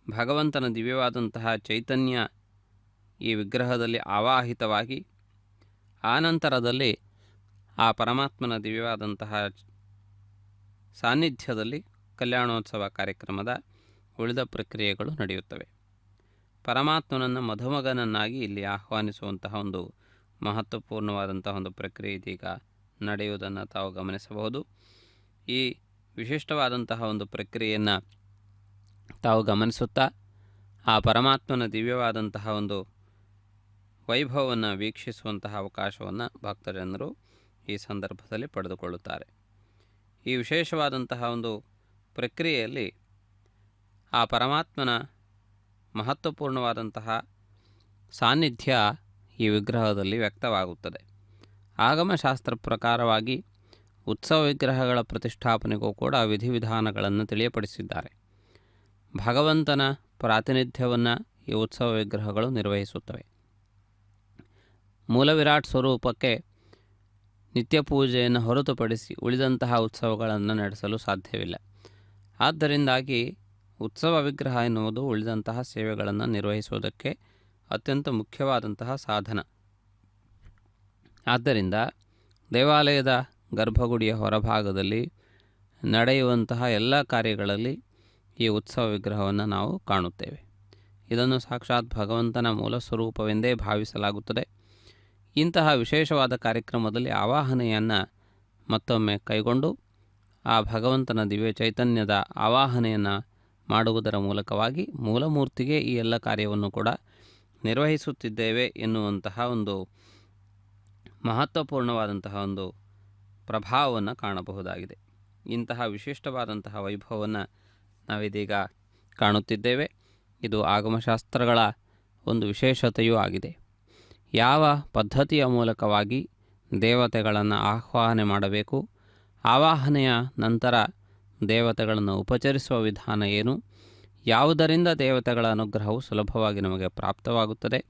ಭಗವಂತನ ದಿವ್ಯವಾದಂತಹ ಚೈತನ್ಯ ಈ ವಿಗ್ರಹದಲ್ಲಿ ಆವಾಹಿತವಾಗಿ ಆನಂತರದಲ್ಲಿ ಆ ಪರಮಾತ್ಮನ ದಿವ್ಯವಾದಂತಹ ಸಾನ್ನಿಧ್ಯದಲ್ಲಿ ಕಲ್ಯಾಣೋತ್ಸವ ಕಾರ್ಯಕ್ರಮದ ಉಳಿದ ಪ್ರಕ್ರಿಯೆಗಳು ನಡೆಯುತ್ತವೆ. ಪರಮಾತ್ಮನನ್ನು ಮಧುಮಗನನ್ನಾಗಿ ಇಲ್ಲಿ ಆಹ್ವಾನಿಸುವಂತಹ ಒಂದು ಮಹತ್ವಪೂರ್ಣವಾದಂತಹ ಒಂದು ಪ್ರಕ್ರಿಯೆ ಇದೀಗ ನಡೆಯುವುದನ್ನು ತಾವು ಗಮನಿಸಬಹುದು. ಈ ವಿಶಿಷ್ಟವಾದಂತಹ ಒಂದು ಪ್ರಕ್ರಿಯೆಯನ್ನು ತಾವು ಗಮನಿಸುತ್ತಾ ಆ ಪರಮಾತ್ಮನ ದಿವ್ಯವಾದಂತಹ ಒಂದು ವೈಭವವನ್ನು ವೀಕ್ಷಿಸುವಂತಹ ಅವಕಾಶವನ್ನು ಭಕ್ತಜನರು ಈ ಸಂದರ್ಭದಲ್ಲಿ ಪಡೆದುಕೊಳ್ಳುತ್ತಾರೆ. ಈ ವಿಶೇಷವಾದಂತಹ ಒಂದು ಪ್ರಕ್ರಿಯೆಯಲ್ಲಿ ಆ ಪರಮಾತ್ಮನ ಮಹತ್ವಪೂರ್ಣವಾದಂತಹ ಸಾನ್ನಿಧ್ಯ ಈ ವಿಗ್ರಹದಲ್ಲಿ ವ್ಯಕ್ತವಾಗುತ್ತದೆ. ಆಗಮಶಾಸ್ತ್ರ ಪ್ರಕಾರವಾಗಿ ಉತ್ಸವ ವಿಗ್ರಹಗಳ ಪ್ರತಿಷ್ಠಾಪನೆಗೂ ಕೂಡ ವಿಧಿವಿಧಾನಗಳನ್ನು ತಿಳಿಯಪಡಿಸಿದ್ದಾರೆ. ಭಗವಂತನ ಪ್ರಾತಿನಿಧ್ಯವನ್ನು ಈ ಉತ್ಸವ ವಿಗ್ರಹಗಳು ನಿರ್ವಹಿಸುತ್ತವೆ. ಮೂಲ ವಿರಾಟ್ ಸ್ವರೂಪಕ್ಕೆ ನಿತ್ಯ ಪೂಜೆಯನ್ನು ಹೊರತುಪಡಿಸಿ ಉಳಿದಂತಹ ಉತ್ಸವಗಳನ್ನು ನಡೆಸಲು ಸಾಧ್ಯವಿಲ್ಲ. ಆದ್ದರಿಂದಾಗಿ ಉತ್ಸವ ವಿಗ್ರಹ ಎನ್ನುವುದು ಉಳಿದಂತಹ ಸೇವೆಗಳನ್ನು ನಿರ್ವಹಿಸುವುದಕ್ಕೆ ಅತ್ಯಂತ ಮುಖ್ಯವಾದಂತಹ ಸಾಧನ. ಆದ್ದರಿಂದ ದೇವಾಲಯದ ಗರ್ಭಗುಡಿಯ ಹೊರಭಾಗದಲ್ಲಿ ನಡೆಯುವಂತಹ ಎಲ್ಲ ಕಾರ್ಯಗಳಲ್ಲಿ ಈ ಉತ್ಸವ ವಿಗ್ರಹವನ್ನು ನಾವು ಕಾಣುತ್ತೇವೆ. ಇದನ್ನು ಸಾಕ್ಷಾತ್ ಭಗವಂತನ ಮೂಲ ಸ್ವರೂಪವೆಂದೇ ಭಾವಿಸಲಾಗುತ್ತದೆ. ಇಂತಹ ವಿಶೇಷವಾದ ಕಾರ್ಯಕ್ರಮದಲ್ಲಿ ಆವಾಹನೆಯನ್ನು ಮತ್ತೊಮ್ಮೆ ಕೈಗೊಂಡು ಆ ಭಗವಂತನ ದಿವ್ಯ ಚೈತನ್ಯದ ಆವಾಹನೆಯನ್ನು ಮಾಡುವುದರ ಮೂಲಕವಾಗಿ ಮೂಲಮೂರ್ತಿಗೆ ಈ ಎಲ್ಲ ಕಾರ್ಯವನ್ನು ಕೂಡ ನಿರ್ವಹಿಸುತ್ತಿದ್ದೇವೆ ಎನ್ನುವಂತಹ ಒಂದು ಮಹತ್ವಪೂರ್ಣವಾದಂತಹ ಒಂದು ಪ್ರಭಾವವನ್ನು ಕಾಣಬಹುದಾಗಿದೆ. ಇಂತಹ ವಿಶಿಷ್ಟವಾದಂತಹ ವೈಭವವನ್ನು ನಾವಿದೀಗ ಕಾಣುತ್ತಿದ್ದೇವೆ. ಇದು ಆಗಮಶಾಸ್ತ್ರಗಳ ಒಂದು ವಿಶೇಷತೆಯೂ ಆಗಿದೆ. ಯಾವ ಪದ್ಧತಿಯ ಮೂಲಕವಾಗಿ ದೇವತೆಗಳನ್ನು ಆಹ್ವಾನ ಮಾಡಬೇಕು, ಆವಾಹನೆಯ ನಂತರ ದೇವತೆಗಳನ್ನು ಉಪಚರಿಸುವ ವಿಧಾನ ಏನು, ಯಾವುದರಿಂದ ದೇವತೆಗಳ ಅನುಗ್ರಹವು ಸುಲಭವಾಗಿ ನಮಗೆ ಪ್ರಾಪ್ತವಾಗುತ್ತದೆ,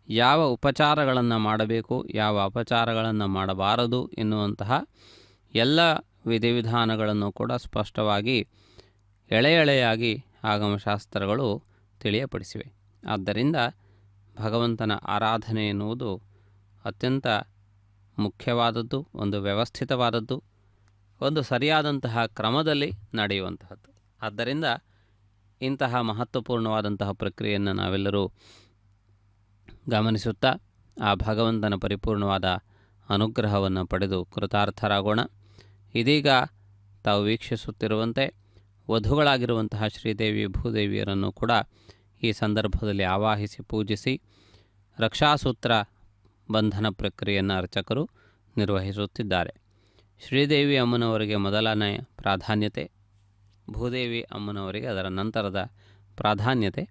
ಯಾವ ಉಪಚಾರಗಳನ್ನು ಮಾಡಬೇಕು, ಯಾವ ಅಪಚಾರಗಳನ್ನು ಮಾಡಬಾರದು ಎನ್ನುವಂತಹ ಎಲ್ಲ ವಿಧಿವಿಧಾನಗಳನ್ನು ಕೂಡ ಸ್ಪಷ್ಟವಾಗಿ ಎಳೆಯಾಗಿ ಆಗಮಶಾಸ್ತ್ರಗಳು ತಿಳಿಯಪಡಿಸಿವೆ. ಆದ್ದರಿಂದ ಭಗವಂತನ ಆರಾಧನೆ ಎನ್ನುವುದು ಅತ್ಯಂತ ಮುಖ್ಯವಾದದ್ದು, ಒಂದು ವ್ಯವಸ್ಥಿತವಾದದ್ದು, ಒಂದು ಸರಿಯಾದಂತಹ ಕ್ರಮದಲ್ಲಿ ನಡೆಯುವಂತಹದ್ದು. ಆದ್ದರಿಂದ ಇಂತಹ ಮಹತ್ವಪೂರ್ಣವಾದಂತಹ ಪ್ರಕ್ರಿಯೆಯನ್ನು ನಾವೆಲ್ಲರೂ ಗಮನಿಸುತ್ತಾ ಆ ಭಗವಂತನ ಪರಿಪೂರ್ಣವಾದ ಅನುಗ್ರಹವನ್ನು ಪಡೆದು ಕೃತಾರ್ಥರಾಗೋಣ. ಇದೀಗ ತಾವು ವೀಕ್ಷಿಸುತ್ತಿರುವಂತೆ ವಧುಗಳಾಗಿರುವಂತಹ ಶ್ರೀದೇವಿ ಭೂದೇವಿಯರನ್ನು ಕೂಡ ಈ ಸಂದರ್ಭದಲ್ಲಿ ಆವಾಹಿಸಿ ಪೂಜಿಸಿ ರಕ್ಷಾಸೂತ್ರ ಬಂಧನ ಪ್ರಕ್ರಿಯೆಯನ್ನು ಅರ್ಚಕರು ನಿರ್ವಹಿಸುತ್ತಿದ್ದಾರೆ. ಶ್ರೀದೇವಿ ಅಮ್ಮನವರಿಗೆ ಮೊದಲನೇ ಪ್ರಾಧಾನ್ಯತೆ, ಭೂದೇವಿ ಅಮ್ಮನವರಿಗೆ ಅದರ ನಂತರದ ಪ್ರಾಧಾನ್ಯತೆ.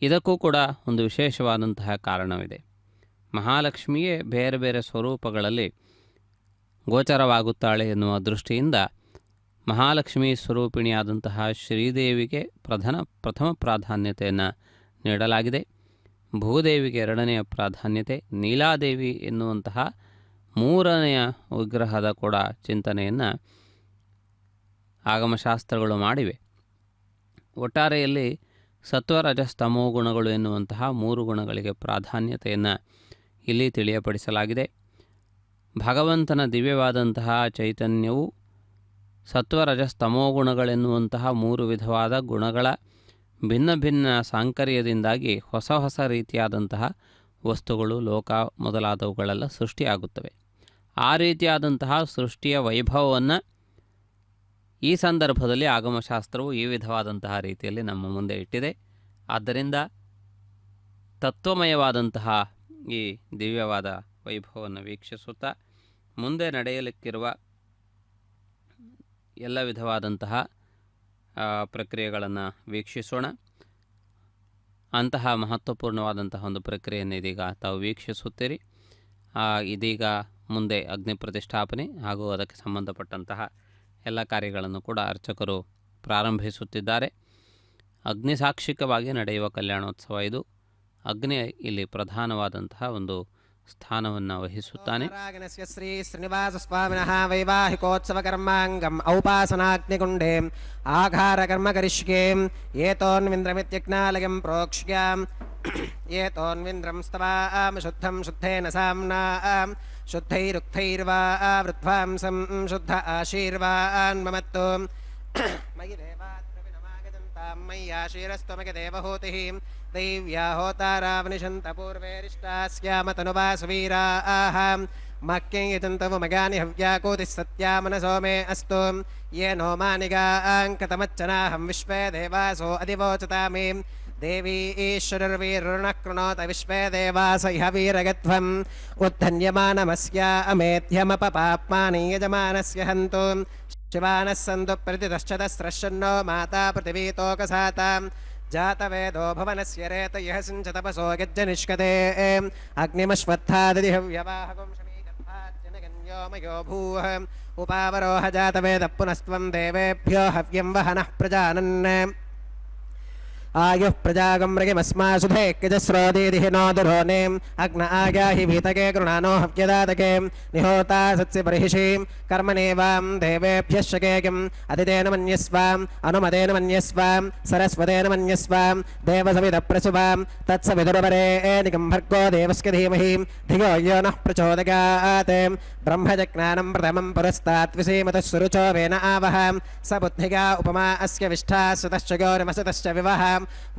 ಇದಕ್ಕೂ ಕೂಡ ಒಂದು ವಿಶೇಷವಾದಂತಹ ಕಾರಣವಿದೆ. ಮಹಾಲಕ್ಷ್ಮಿಯೇ ಬೇರೆ ಬೇರೆ ಸ್ವರೂಪಗಳಲ್ಲಿ ಗೋಚರವಾಗುತ್ತಾಳೆ ಎನ್ನುವ ದೃಷ್ಟಿಯಿಂದ ಮಹಾಲಕ್ಷ್ಮಿ ಸ್ವರೂಪಿಣಿಯಾದಂತಹ ಶ್ರೀದೇವಿಗೆ ಪ್ರಥಮ ಪ್ರಾಧಾನ್ಯತೆಯನ್ನು ನೀಡಲಾಗಿದೆ. ಭೂದೇವಿಗೆ ಎರಡನೆಯ ಪ್ರಾಧಾನ್ಯತೆ, ನೀಲಾದೇವಿ ಎನ್ನುವಂತಹ ಮೂರನೆಯ ವಿಗ್ರಹದ ಕೂಡ ಚಿಂತನೆಯನ್ನು ಆಗಮಶಾಸ್ತ್ರಗಳು ಮಾಡಿವೆ. ಒಟ್ಟಾರೆಯಲ್ಲಿ ಸತ್ವರಜಸ್ತಮೋ ಗುಣಗಳು ಎನ್ನುವಂತಹ ಮೂರು ಗುಣಗಳಿಗೆ ಪ್ರಾಧಾನ್ಯತೆಯನ್ನು ಇಲ್ಲಿ ತಿಳಿಯಪಡಿಸಲಾಗಿದೆ. ಭಗವಂತನ ದಿವ್ಯವಾದಂತಹ ಚೈತನ್ಯವು ಸತ್ವರಜಸ್ತಮೋ ಗುಣಗಳೆನ್ನುವಂತಹ ಮೂರು ವಿಧವಾದ ಗುಣಗಳ ಭಿನ್ನ ಭಿನ್ನ ಸಾಂಕರ್ಯದಿಂದಾಗಿ ಹೊಸ ಹೊಸ ರೀತಿಯಾದಂತಹ ವಸ್ತುಗಳು, ಲೋಕ ಮೊದಲಾದವುಗಳೆಲ್ಲ ಸೃಷ್ಟಿಯಾಗುತ್ತವೆ. ಆ ರೀತಿಯಾದಂತಹ ಸೃಷ್ಟಿಯ ವೈಭವವನ್ನು ಈ ಸಂದರ್ಭದಲ್ಲಿ ಆಗಮಶಾಸ್ತ್ರವು ಈ ವಿಧವಾದಂತಹ ರೀತಿಯಲ್ಲಿ ನಮ್ಮ ಮುಂದೆ ಇಟ್ಟಿದೆ. ಆದ್ದರಿಂದ ತತ್ವಮಯವಾದಂತಹ ಈ ದಿವ್ಯವಾದ ವೈಭವವನ್ನು ವೀಕ್ಷಿಸುತ್ತಾ ಮುಂದೆ ನಡೆಯಲಿಕ್ಕಿರುವ ಎಲ್ಲ ವಿಧವಾದಂತಹ ಪ್ರಕ್ರಿಯೆಗಳನ್ನು ವೀಕ್ಷಿಸೋಣ. ಅಂತಹ ಮಹತ್ವಪೂರ್ಣವಾದಂತಹ ಒಂದು ಪ್ರಕ್ರಿಯೆಯನ್ನು ಇದೀಗ ತಾವು ವೀಕ್ಷಿಸುತ್ತೀರಿ. ಇದೀಗ ಮುಂದೆ ಅಗ್ನಿ ಪ್ರತಿಷ್ಠಾಪನೆ ಹಾಗೂ ಅದಕ್ಕೆ ಸಂಬಂಧಪಟ್ಟಂತಹ ಎಲ್ಲ ಕಾರ್ಯಗಳನ್ನು ಕೂಡ ಅರ್ಚಕರು ಪ್ರಾರಂಭಿಸುತ್ತಿದ್ದಾರೆ. ಅಗ್ನಿ ಸಾಕ್ಷಿಕವಾಗಿ ನಡೆಯುವ ಕಲ್ಯಾಣೋತ್ಸವ ಇದು. ಅಗ್ನಿ ಇಲ್ಲಿ ಪ್ರಧಾನವಾದಂತಹ ಒಂದು ಸ್ಥಾನವನ್ನು ವಹಿಸುತ್ತಾನೆ. ಶ್ರೀ ಶ್ರೀನಿವಾಸ ಸ್ವಾಮಿನಃ ವೈವಾಹಿಕೋತ್ಸವ ಕರ್ಮಾಂಗಂ ಔಪಾಸನಾಗ್ನಿಗುಂಡೇ ಆಘಾರ ಕರ್ಮ ಕರಿಷ್ಯೆ ಏತೋನ್ವಿಂದ್ರಮಿತ್ಯಜ್ಞಾಲಯಂ ಪ್ರೋಕ್ಷ್ಯಾಂ ಏತೋನ್ವಿಂದ್ರಂ ಸ್ತವಾಂ ಶುದ್ಧಂ ಶುದ್ಧೇನ ಸಾಮ್ನಾ ಶುದ್ಧೈರುಕ್ತೈರ್ವಾ ವೃದ್ಧ್ವಾಂಸಂ ಶುದ್ಧ ಆಶೀರ್ವಾನ್ ಮಮತ್ತು ಮಯಿ ದೇವಾದ್ರವಿನಮಾಗಜಂತಾಂ ಮಯ್ಯಾಶೀರಸ್ತ್ವಮಗ ದೇವಹೂತಿಃ ದೈವ್ಯಾ ಹೋತಾರಾವನಿಶಂತ ಪೂರ್ವೇರಿಷ್ಟಾಸ್ಯಾಮತನುವಾಸವೀರಾಃ ಮಹ್ಯಂ ಯಜಂತವು ಮಗಾನಿ ಹವ್ಯಾಕೂತಿಃ ಸತ್ಯಾ ಮನಸೋ ಮೇ ಅಸ್ತು ಯೇನೋ ಮಾನಿಗಾಂಕತಮಚ್ಚನಾಹಂ ವಿಶ್ವೇ ದೇವಾಸೋ ಅಧಿವೋಚತಾಮಿ ದೇವಿ ಈಶ್ವರರ್ವೀರ್ಣಃ ಕೃಣೋತ ವಿಶ್ವೇ ದೇವಾಸ ಇಹ ವೀರಗತ್ವಂ ಉದ್ಧನ್ಯಮಾನಮಸ್ಯ ಅಮೇಧ್ಯಮಪಪಾಪ್ಮಾನಿ ಯಜಮಾನಸ್ಯ ಹಂತು ಶಿವಾನಃ ಸಂತು ಪ್ರತಿದಶ್ಚತಸ್ರಶ್ಚನ್ನೋ ಮಾತಾ ಪೃಥಿವೀತೋಕಸಾತಾಂ ಜಾತವೇದೋ ಭವನಸ್ಯ ರೇತಯಃ ಸಿಂಚತಪಸೋ ಯಜ್ಜನಿಷ್ಕತೆ ಅಗ್ನಿಮಶ್ವತ್ಥಾದದಿ ಹವ್ಯವಾಹಕಂ ಶಮೀಕರ್ಭಾಜ್ಜನಗನ್ಯೋ ಮಯೋ ಭೂಃ ಉಪಾವರೋಹ ಜಾತವೇದ ಪುನಸ್ತ್ವಂ ದೇವೇಭ್ಯೋ ಹವ್ಯಂ ವಹನಃ ಪ್ರಜಾನನ್ ಆಯುಃ ಪ್ರಜಾಗಂ ಮೃಗಿಮಸ್ಮಾಸುಧೇ ಕಜಸ್ರೋದೀದಿಹಿ ನೋ ದುರೋನೇ ಅಗ್ನ ಆಗಾಹಿ ಭೀತಕೆ ಕೃಣಾನೋ ಹವ್ಯದಾತಕೆ ನಿಹೋತಾ ಸತ್ಸಿ ಬರ್ಹಿಷೀಂ ಕರ್ಮನೇವಾಂ ದೇವೇಭ್ಯಃ ಶಕೇಕಿಂ ಅತಿತೇನ ಮನ್ಯಸ್ವಾಂ ಅನುಮತೇನ ಮನ್ಯಸ್ವಾಂ ಸರಸ್ವತೇನ ಮನ್ಯಸ್ವಾಂ ದೇವಸವಿದ ಪ್ರಸುವಾಂ ತತ್ಸವಿದುರ್ವರೇಣಿಕಂ ಭರ್ಗೋ ದೇವಸ್ಯ ಧೀಮಹಿ ಧಿಯೋ ಯೋ ನಃ ಪ್ರಚೋದಯಾತ್ ಬ್ರಹ್ಮಜಜ್ಞಾನಂ ಪ್ರಥಮಂ ಪುರಸ್ತಾತ್ ವಿಸೀಮತಃ ಸುರುಚೋ ವೇನ ಆವಹ ಸ ಬುದ್ಧಿಗಾ ಉಪಮಾ ಅಸ್ಯ ವಿಷ್ಠಾ ಸುತಶ್ಚ ಗೌರಮಸತಶ್ಚ ವಿವಹ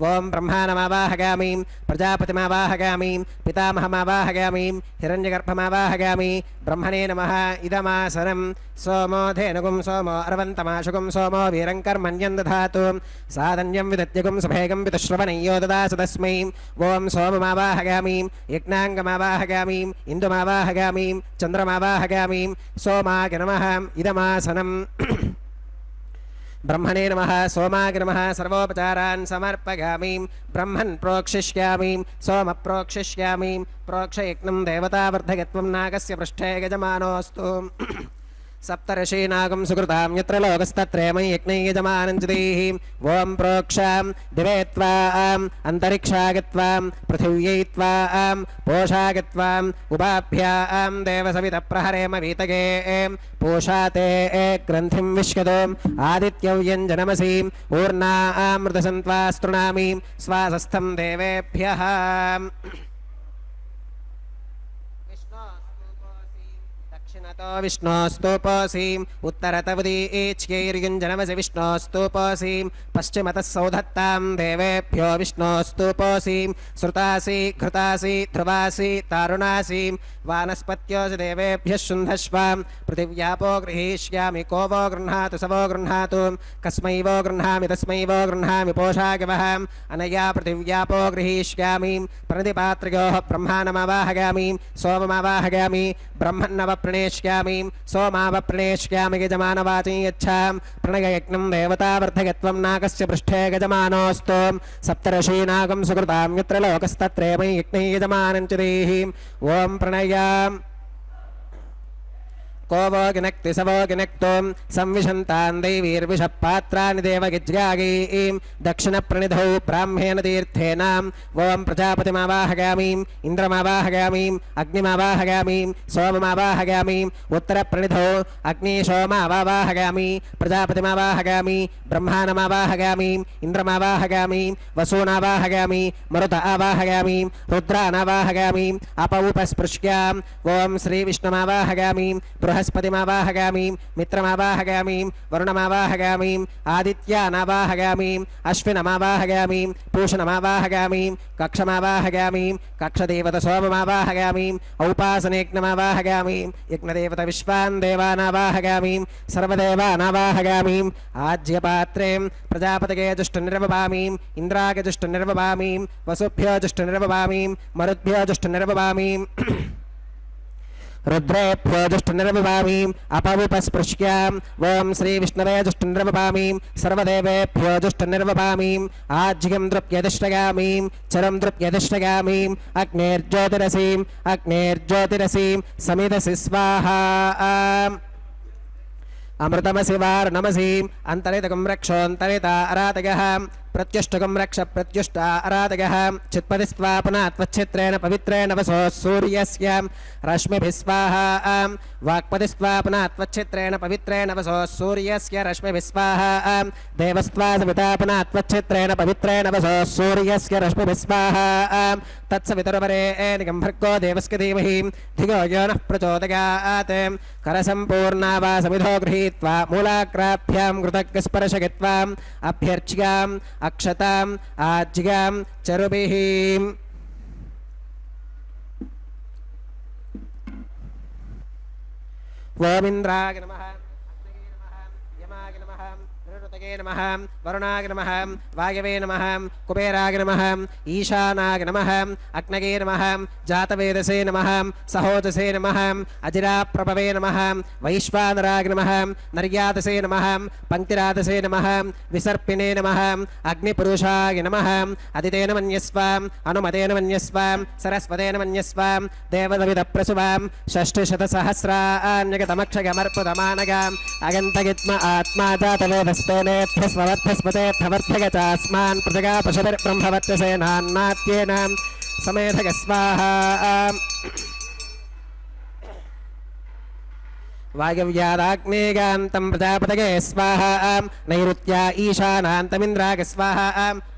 ಓಂ ಬ್ರಹ್ಮಾನಮಾವಾಹಗಾಮಿ ಪ್ರಜಾಪತಿಮಾವಾಹಗಾಮಿ ಪಿತಾಮಹಮಾವಾಹಗಾಮಿ ಹಿರಣ್ಯಗರ್ಭಮಾವಾಹಗಾಮಿ ಬ್ರಹ್ಮಣೇ ನಮಃ ಇದಮಾಸನಂ ಸೋಮೋ ಧೇನುಗುಂ ಸೋಮೋ ಅರವಂತಮಾಶುಗುಂ ಸೋಮೋ ವೀರಂ ಕರ್ಮಣ್ಯಂ ದಧಾತು ಸಾಧನ್ಯಂ ವಿದತ್ಯಗುಂ ಸಭೇಗಂ ವಿತಶ್ರವಣಯ್ಯೋ ದದಾಸು ತಸ್ಮೈ ಓಂ ಸೋಮಮಾವಾಹಗಾಮಿ ಯಜ್ಞಾಂಗಮಾವಾಹಗಾಮಿ ಇಂದುಮಾವಾಹಗಾಮಿ ಚಂದ್ರಮಾವಾಹಗಾಮಿ ಸೋಮಾಯ ನಮಃ ಇದಮಾಸನಂ ಬ್ರಹ್ಮಣೇ ನಮಃ ಸೋಮಾಯ ನಮಃ ಸರ್ವೋಪಚಾರಾನ್ ಸಮರ್ಪಯಾಮಿ ಬ್ರಹ್ಮನ್ ಪ್ರೋಕ್ಷಿಷ್ಯಾಮಿ ಸೋಮ ಪ್ರೋಕ್ಷಿಷ್ಯಾಮಿ ಪ್ರೋಕ್ಷಯಜ್ಞಂ ದೇವತಾವರ್ಧಯತ್ವಂ ನಾಗಸ್ಯ ಪೃಷ್ಠೇ ಯಜಮಾನೋऽस्तु सप्तर्षीनागं सुकृतां यत्र लोकस्तत्रेमं यज्ञयजमानञ्जदैः ॐ प्रोक्षां दिवे त्वाम् अन्तरिक्षागत्वां पृथिव्यै त्वां पोषागत्वाम् उपाभ्यां देवसवितप्रहरेम वीतगे पूषा ते ग्रन्थिं विश्वतोम् आदित्यव्यञ्जनमसीम् ऊर्णामृतसन्त्वा स्तृणामि स्वासस्थं देवेभ्यः दक्षिणतो विष्णोस्तूपोऽसीम् उत्तरतवदीच्यैर्युञ्जनमसि विष्णोस्तूपोऽसीम् पश्चिमतः सौधत्तां देवेभ्यो विष्णोस्तूपोऽसीम् श्रुतासि घृतासि ध्रुवासि तारुणासीम् वानस्पत्योऽसि देवेभ्यः शुन्धश्वाम् पृथिव्यापो गृहीष्यामि को वो गृह्णातु स वो गृह्णातु कस्मै वो गृह्णामि तस्मै वो गृह्णामि पोषागवहाम् अनया पृथिव्यापो गृहीष्यामि प्रणतिपात्र्योः ब्रह्माणमवाहयामि सोममवाहयामि ब्रह्मन्नवप्रणेष्यामि सोमावप्रणेष्यामि यजमानवाचि यच्छां प्रणययज्ञं देवतावर्धकत्वं नाकस्य पृष्ठे गजमानोऽस्तु सप्तर्षीनागं सुकृतां यत्र लोकस्तत्रेमं यज्ञै यजमानञ्चदैः ॐ प्रणयाम् को वो गिनक्ति स वो गिनक्तुं संविशन्तां दैवीर्विषः पात्राणि देवगिज्गागीं दक्षिणप्रणिधौ ब्राह्मेण तीर्थेन ॐ प्रजापतिमावाहयामि इन्द्रमावाहयामि अग्निमावाहयामि सोममावाहयामि उत्तरप्रणिधौ अग्निशोमावाहयामि प्रजापतिमावाहयामि ब्रह्माणमावाहयामि इन्द्रमावाहयामि वसूनावाहयामि मरुत आवाहयामि रुद्रानावाहयामि अपौपस्पृश्याम् ॐ श्रीविष्णुमावाहयामि बृहस्पतिमावाहयामि मित्रमावाहयामि वरुणमावाहयामि आदित्यानावाहयामि अश्विनमावाहयामि पूषणमावाहयामि कक्षमावाहयामि कक्षदेवतसोममावाहयामि औपासनेज्ञमावाहयामि यज्ञदेवत विश्वान् देवानावाहयामि सर्वदेवानावाहयामि आज्यपात्रे प्रजापतये जुष्टनिर्वपामि इन्द्राय जुष्टनिर्वपामि वसुभ्यो जुष्टनिर्वपामि मरुद्भ्यो जुष्टनिर्वपामि रुद्रेभ्यो जुष्टनिर्वपामि अपवुपस्पृश्याम् ॐ श्रीविष्णवे जुष्टनिर्वपामि सर्वदेवेभ्यो जुष्टनिर्वपामि आज्यं द्रुप्यधिष्ठयामि चरं द्रुप्यधिष्ठयामि अग्नेर्ज्योतिरसीं समिदसि स्वाहा अमृतमसि वारुणमसीम् अन्तरितकं रक्षोऽन्तरिता अरातयः प्रत्युष्टकं रक्ष प्रत्युष्टा अरातयः चित्पतिस्त्वा पुनः त्वच्छित्रेण पवित्रेण वसो सूर्यस्य रश्मिभिः स्वाहा वाक्पतिस्त्वा पुनः त्वच्छित्रेण पवित्रेण वसो सूर्यस्य रश्मिभिः स्वाहा देवस्त्वा सविता पुनः त्वच्छित्रेण पवित्रेण वसो सूर्यस्य रश्मिभिः स्वाहा तत्सवितुर्वरेण्यं भर्गो देवस्य धीमहि धियो यो नः प्रचोदयात् करसम्पूर्णा वा समिधो गृहीत्वा मूलाग्राभ्यां कृतज्ञस्पर्शयित्वाम् अभ्यर्च्याम् अक्षताम् आज्यां चरुभिः ओमिन्द्राय नमः यमाय नमः निरुतये नमः वरुणाय नमः वायवे नमः कुबेराय नमः ईशानाय नमः अग्नये नमः जातवेदसे नमः सहोदसे नमः अजिराप्रभवे नमः वैश्वानराय नमः नर्यादसे नमः पङ्क्तिरादसे नमः विसर्पिणे नमः अग्निपुरुषाय नमः अदितेन मन्यस्वाम् अनुमतेन मन्यस्वाम् सरस्वतेन मन्यस्वाम् देवदविदप्रसुवाम् षष्टिशतसहस्राण्यगतमक्षगमर्पुतमानगाम् अगन्तगित्म आत्मा जातवेदस्तेनेभ्यस्ववर्धस्पतेभ्यवर्धय चास्मान् पृथगा पशुभिर्ब्रह्मवर्त्यसेनान्नात्येन समेधग स्वाहा वायव्यादाग्नेयान्तं प्रजापतये स्वाहा नैऋत्या ईशानान्तमिन्द्राय स्वाहा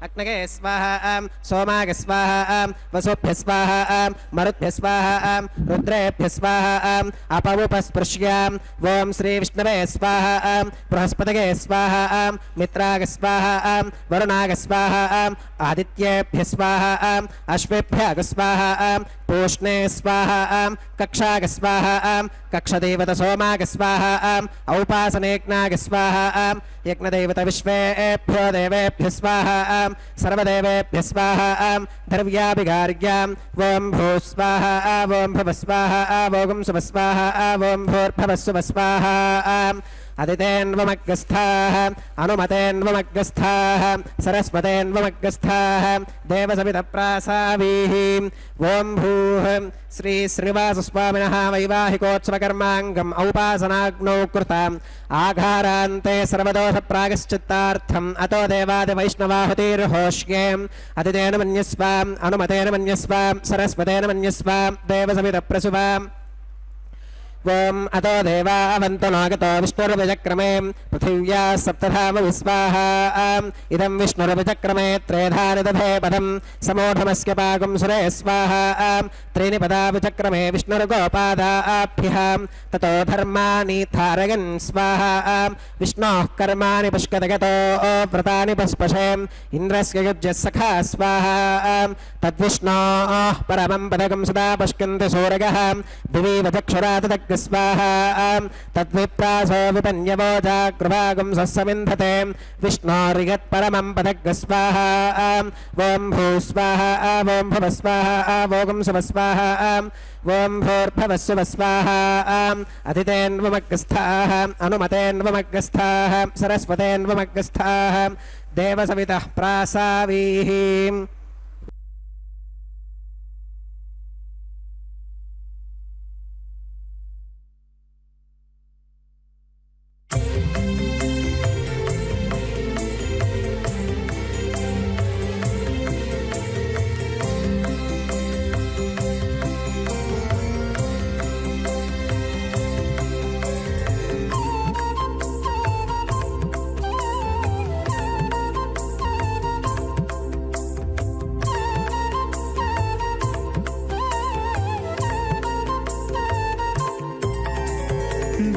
अग्नये स्वाहा सोमाय स्वाहा वसुभ्यः स्वाहा मरुद्भ्यः स्वाहा रुद्रेभ्यः स्वाहा अपवुपस्पृश्याम् ॐ श्रीविष्णवे स्वाहा बृहस्पतये स्वाहा मित्राय स्वाहा वरुणाय स्वाहा आदित्येभ्यः स्वाहा अश्वेभ्यः स्वाहा पूष्णे स्वाहा कक्षाय स्वाहा कक्षदेवत सोमाय स्वाहा औपासनेज्ञाय स्वाहा यज्ञदेवत विश्वेभ्यो देवेभ्यः स्वाहा सर्वदेवेभ्यः स्वाहा धर्व्याभिगार्याम् ॐ भूः स्वाहा ॐ भुवः स्वाहा ॐ सुवः स्वाहा ॐ भूर्भुवः सुवः स्वाहा అదితేన్వమగ్గస్థాః అనుమతేన్వమగ్గస్థాః సరస్వతేన్వమగ్గస్థాః దేవసవితప్రాసావీః ఓం భూః శ్రీ శ్రీనివాసస్వామినः వైవాహికోత్సవకర్మాంగం ఔపాసనాగ్నౌ కృతాం ఆఘారాంతే సర్వదోషప్రాయశ్చిత్తార్థం అతో దేవాదివైష్ణవాహుతిర్హోష్యే అదితేన మన్యస్వాం అనుమతేన మన్యస్వాం సరస్వతేన మన్యస్వాం దేవసవితప్రసువాం ఓం అతో దేవావంతు నాగతో విష్ణుర్విచక్రమే పృథివ్యా సప్తధామ విస్వాహా ఇదం విష్ణుర్విచక్రమే త్రేధాని దధే పదం సమూఢమస్య పాకం సురే స్వాహా త్రీని పదా విచక్రమే విష్ణుర్గోపాదాభ్యః తతో ధర్మాని ధారయన్ స్వాహా విష్ణోః కర్మాణి పుష్కతగతో వ్రతాని పుష్పశే ఇంద్రస్య యుజ్యः సఖా స్వాహా తద్విష్ణోః పరమం పదకం సదా పుష్కంతి సూరగः దివీవ చక్షురా స్వాహా తద్విప్రాసో విపన్యవోజాగృభాగం సస్సమింధతే విష్ణోరిగత్పరమం పదగ్గ స్వాహా ఓం భూ స్వాహా ఓం భువ స్వాహా ఓం శుభ స్వాహా ఓం భూర్భవస్సువ స్వాహా అదితేన్వమగ్గస్థాః అనుమతేన్వమగ్గస్థాః సరస్వతేన్వమగ్గస్థాః దేవసవితః ప్రాసావీః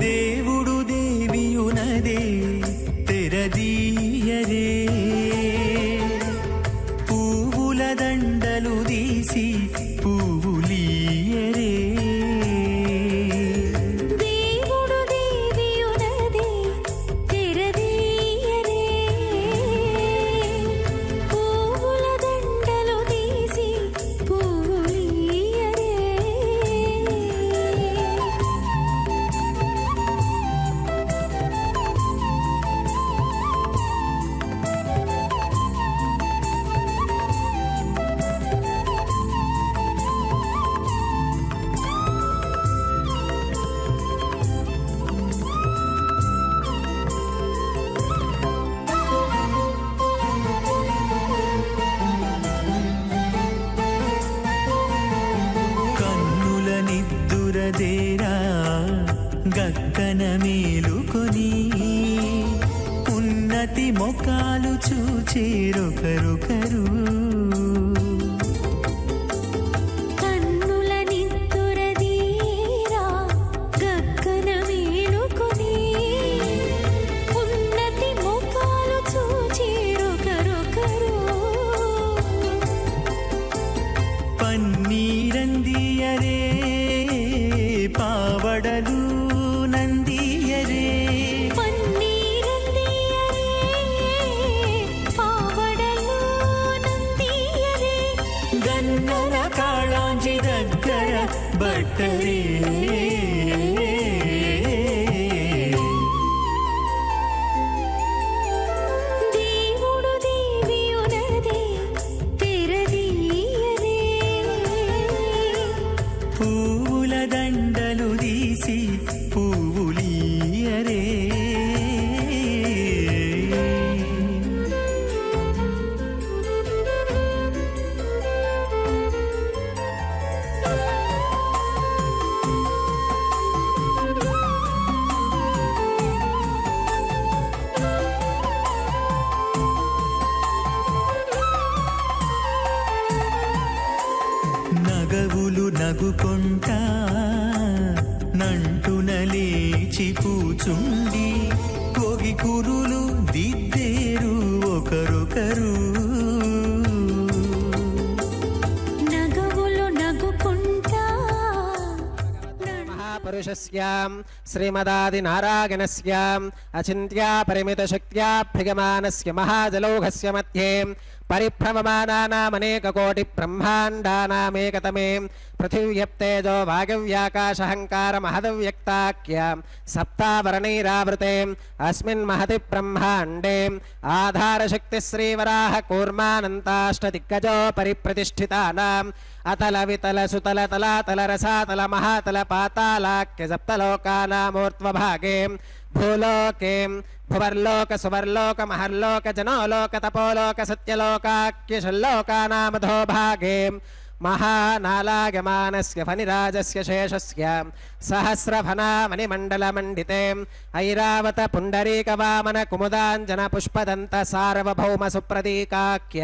దేవుడు దేవియునదే తెరదీయరే పువ్వుల దండలు తీసి పువ్వులీయరే దేవుడు దేవియునదే తెరదీయరే పువ్వుల దండలు తీసి పువ్వులీయరే కన్నుల నిద్దురదేరా గక్కన మేలుకొని ఉన్నతి మొకాలు చూచేరొకరొకరు కన్నుల నిద్దురదీరా గగ్గన మేలుకొని ఉన్నతి ముఖాలు చూచేరొకరొకరు పన్నీరందియరే పావడలు నందియరే పన్నీరందియరే పావడలు నందియరే గన్నన కాళాంజి దగ్గర బట్టరే దేవుడు దేవియునదే తెరదీయరే పువ్వుల దండలు తీసి పువ్వులీయరే నగవులు నగుకొంటా నంటున లేచి కూచుండి కొగి కురులు దిద్దేరు ఒకరొకరు నగవులు నగుకుంటా మహాపురుషస్యాం శ్రీమదాదినారాయణస్యాం అచింత్యా పరిమితశక్త్యాభ్యగమానస్య మహాజలౌఘస్య మధ్యే परिभ्रममानानामनेककोटिब्रह्माण्डानामेकतमे पृथिव्यप्तेजो वागव्याकाशहङ्कारमहदव्यक्ताख्या सप्तावरणैरावृते अस्मिन् महति ब्रह्माण्डे आधारशक्तिश्रीवराह कूर्मानन्ताष्टदिग्गजो परिप्रतिष्ठितानाम् अतल वितल सुतल तलातल रसातल महातल पातालाख्य सप्तलोकानामूर्ध्वभागे भूलोके भुवर्लोक सुवर्लोक महर्लोक जनोलोक तपोलोक सत्यलोकाख्यषल्लोकानामधो भागे महानालागमानस्य फनिराजस्य शेषस्य सहस्रफनामणिमण्डलमण्डिते ऐरावत पुण्डरीकवामन कुमुदाञ्जन पुष्पदन्त सार्वभौम सुप्रतीकाख्य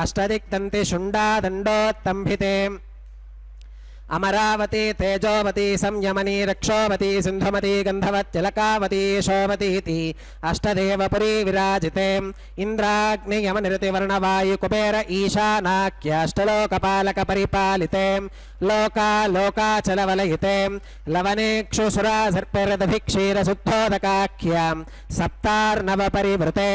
अष्टदिक्दन्ति शुण्डादण्डोत्तम्भिते अमरावती तेजोवती संयमनी रक्षोवती सिन्धुमती गन्धवत्यलकावती यशोवतीति अष्टदेवपुरी विराजिते इन्द्राग्नियमनिरतिवर्णवायु कुबेर ईशानाख्य अष्टलोकपालक परिपालिते लोका लोकाचलवलयिते लवनेक्षुसुरा सर्पिरदभिक्षीरशुद्धोदकाख्यां सप्तार्णव परिवृते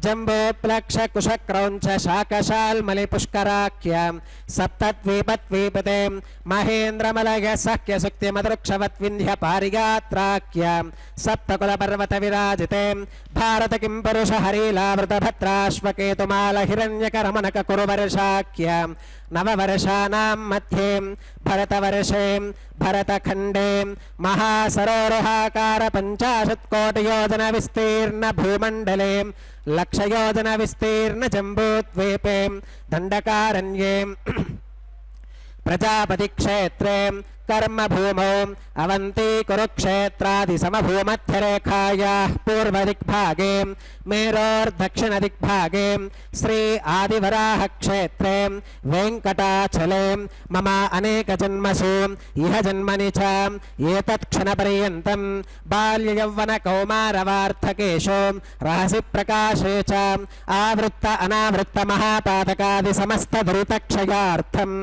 जम्बोप्लक्ष कुशक्रौञ्च शाकशाल्मलिपुष्कराख्यां सप्तद्वीपद्वीपते महेन्द्रमलय सख्य सुक्ति मदृक्षवत्विन्ध्य पारिगात्राख्यां सप्तकुलपर्वत विराजिते भारत किं पुरुष हरीलावृत भद्राश्वकेतुमाल हिरण्यकरमणक कुरुवर्षाख्यां नववर्षाणां मध्ये भरतवर्षे भरतखण्डे महासरोरुहाकार 50 कोटियोजन विस्तीर्ण भूमण्डले लक्षयोजन विस्तीर्ण जम्बूद्वीपे दण्डकारण्ये प्रजापति क्षेत्रे कर्मभूमौ अवंती कुरुक्षेत्रादि समभूमध्यरेखायाः पूर्वदिग्भागे मेरोर्दक्षिणदिग्भागे श्री आदिवराह क्षेत्रे वेङ्कटाचले मम अनेकजन्मसु इह जन्मनि च एतत्क्षणपर्यन्तं बाल्ययौवन कौमारवार्थकेषु रहसि प्रकाशे च आवृत्त अनावृत्त महापातकादि समस्त दुरितक्षयार्थं